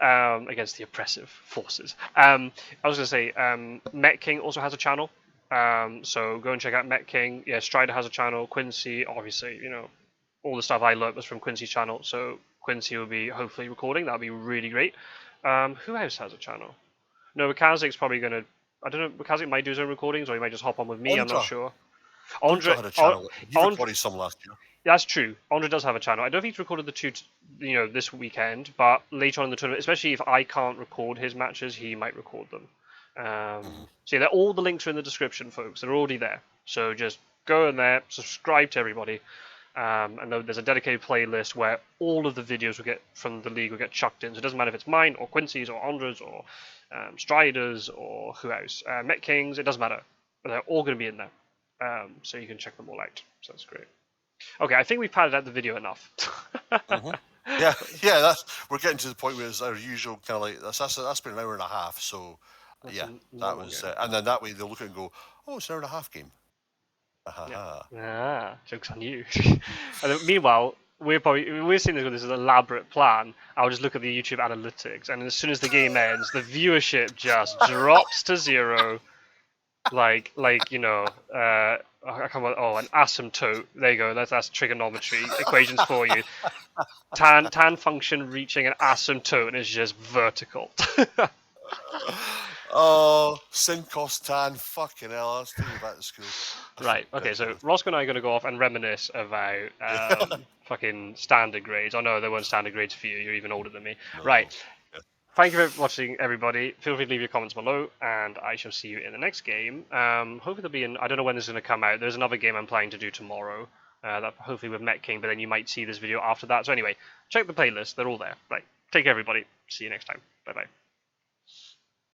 Against the oppressive forces. I was going to say, Met King also has a channel. So go and check out Met King. Yeah, Strider has a channel. Quincy, obviously, all the stuff I learned was from Quincy's channel. So Quincy will be hopefully recording. That'll be really great. Who else has a channel? No, WcKaczek's probably going to... I don't know, WcKaczek might do his own recordings, or he might just hop on with me. Ondra. I'm not sure. Ondra had a channel. He recorded some last year. That's true. Ondra does have a channel. I don't think he's recorded the 2, this weekend, but later on in the tournament, especially if I can't record his matches, he might record them. So yeah, all the links are in the description, folks. They're already there. So just go in there, subscribe to everybody, and there's a dedicated playlist where all of the videos from the league will get chucked in. So it doesn't matter if it's mine or Quincy's or Ondra's or Strider's or who else, Met King's. It doesn't matter. But they're all going to be in there, so you can check them all out. So that's great. Okay, I think we've padded out the video enough. Yeah. We're getting to the point where it's our usual kind of that's been an hour and a half. So that was, and then that way they'll look at it and go, "Oh, it's an hour and a half game." Joke's on you. And then, meanwhile, we're seeing this with this elaborate plan. I'll just look at the YouTube analytics, and as soon as the game ends, the viewership just drops to 0. I come on. Oh, an asymptote. There you go. That's trigonometry equations for you. Tan function reaching an asymptote is just vertical. Oh, sin cost tan. Fucking hell. I was thinking back to school. Right. Okay. So Rossco and I are going to go off and reminisce about fucking standard grades. Oh no, there weren't standard grades for you. You're even older than me. No. Right. Thank you for watching, everybody. Feel free to leave your comments below, and I shall see you in the next game. Hopefully there'll be I don't know when this is going to come out. There's another game I'm planning to do tomorrow, that hopefully with Met King, but then you might see this video after that. So anyway, check the playlist. They're all there. Right. Take care, everybody. See you next time. Bye-bye.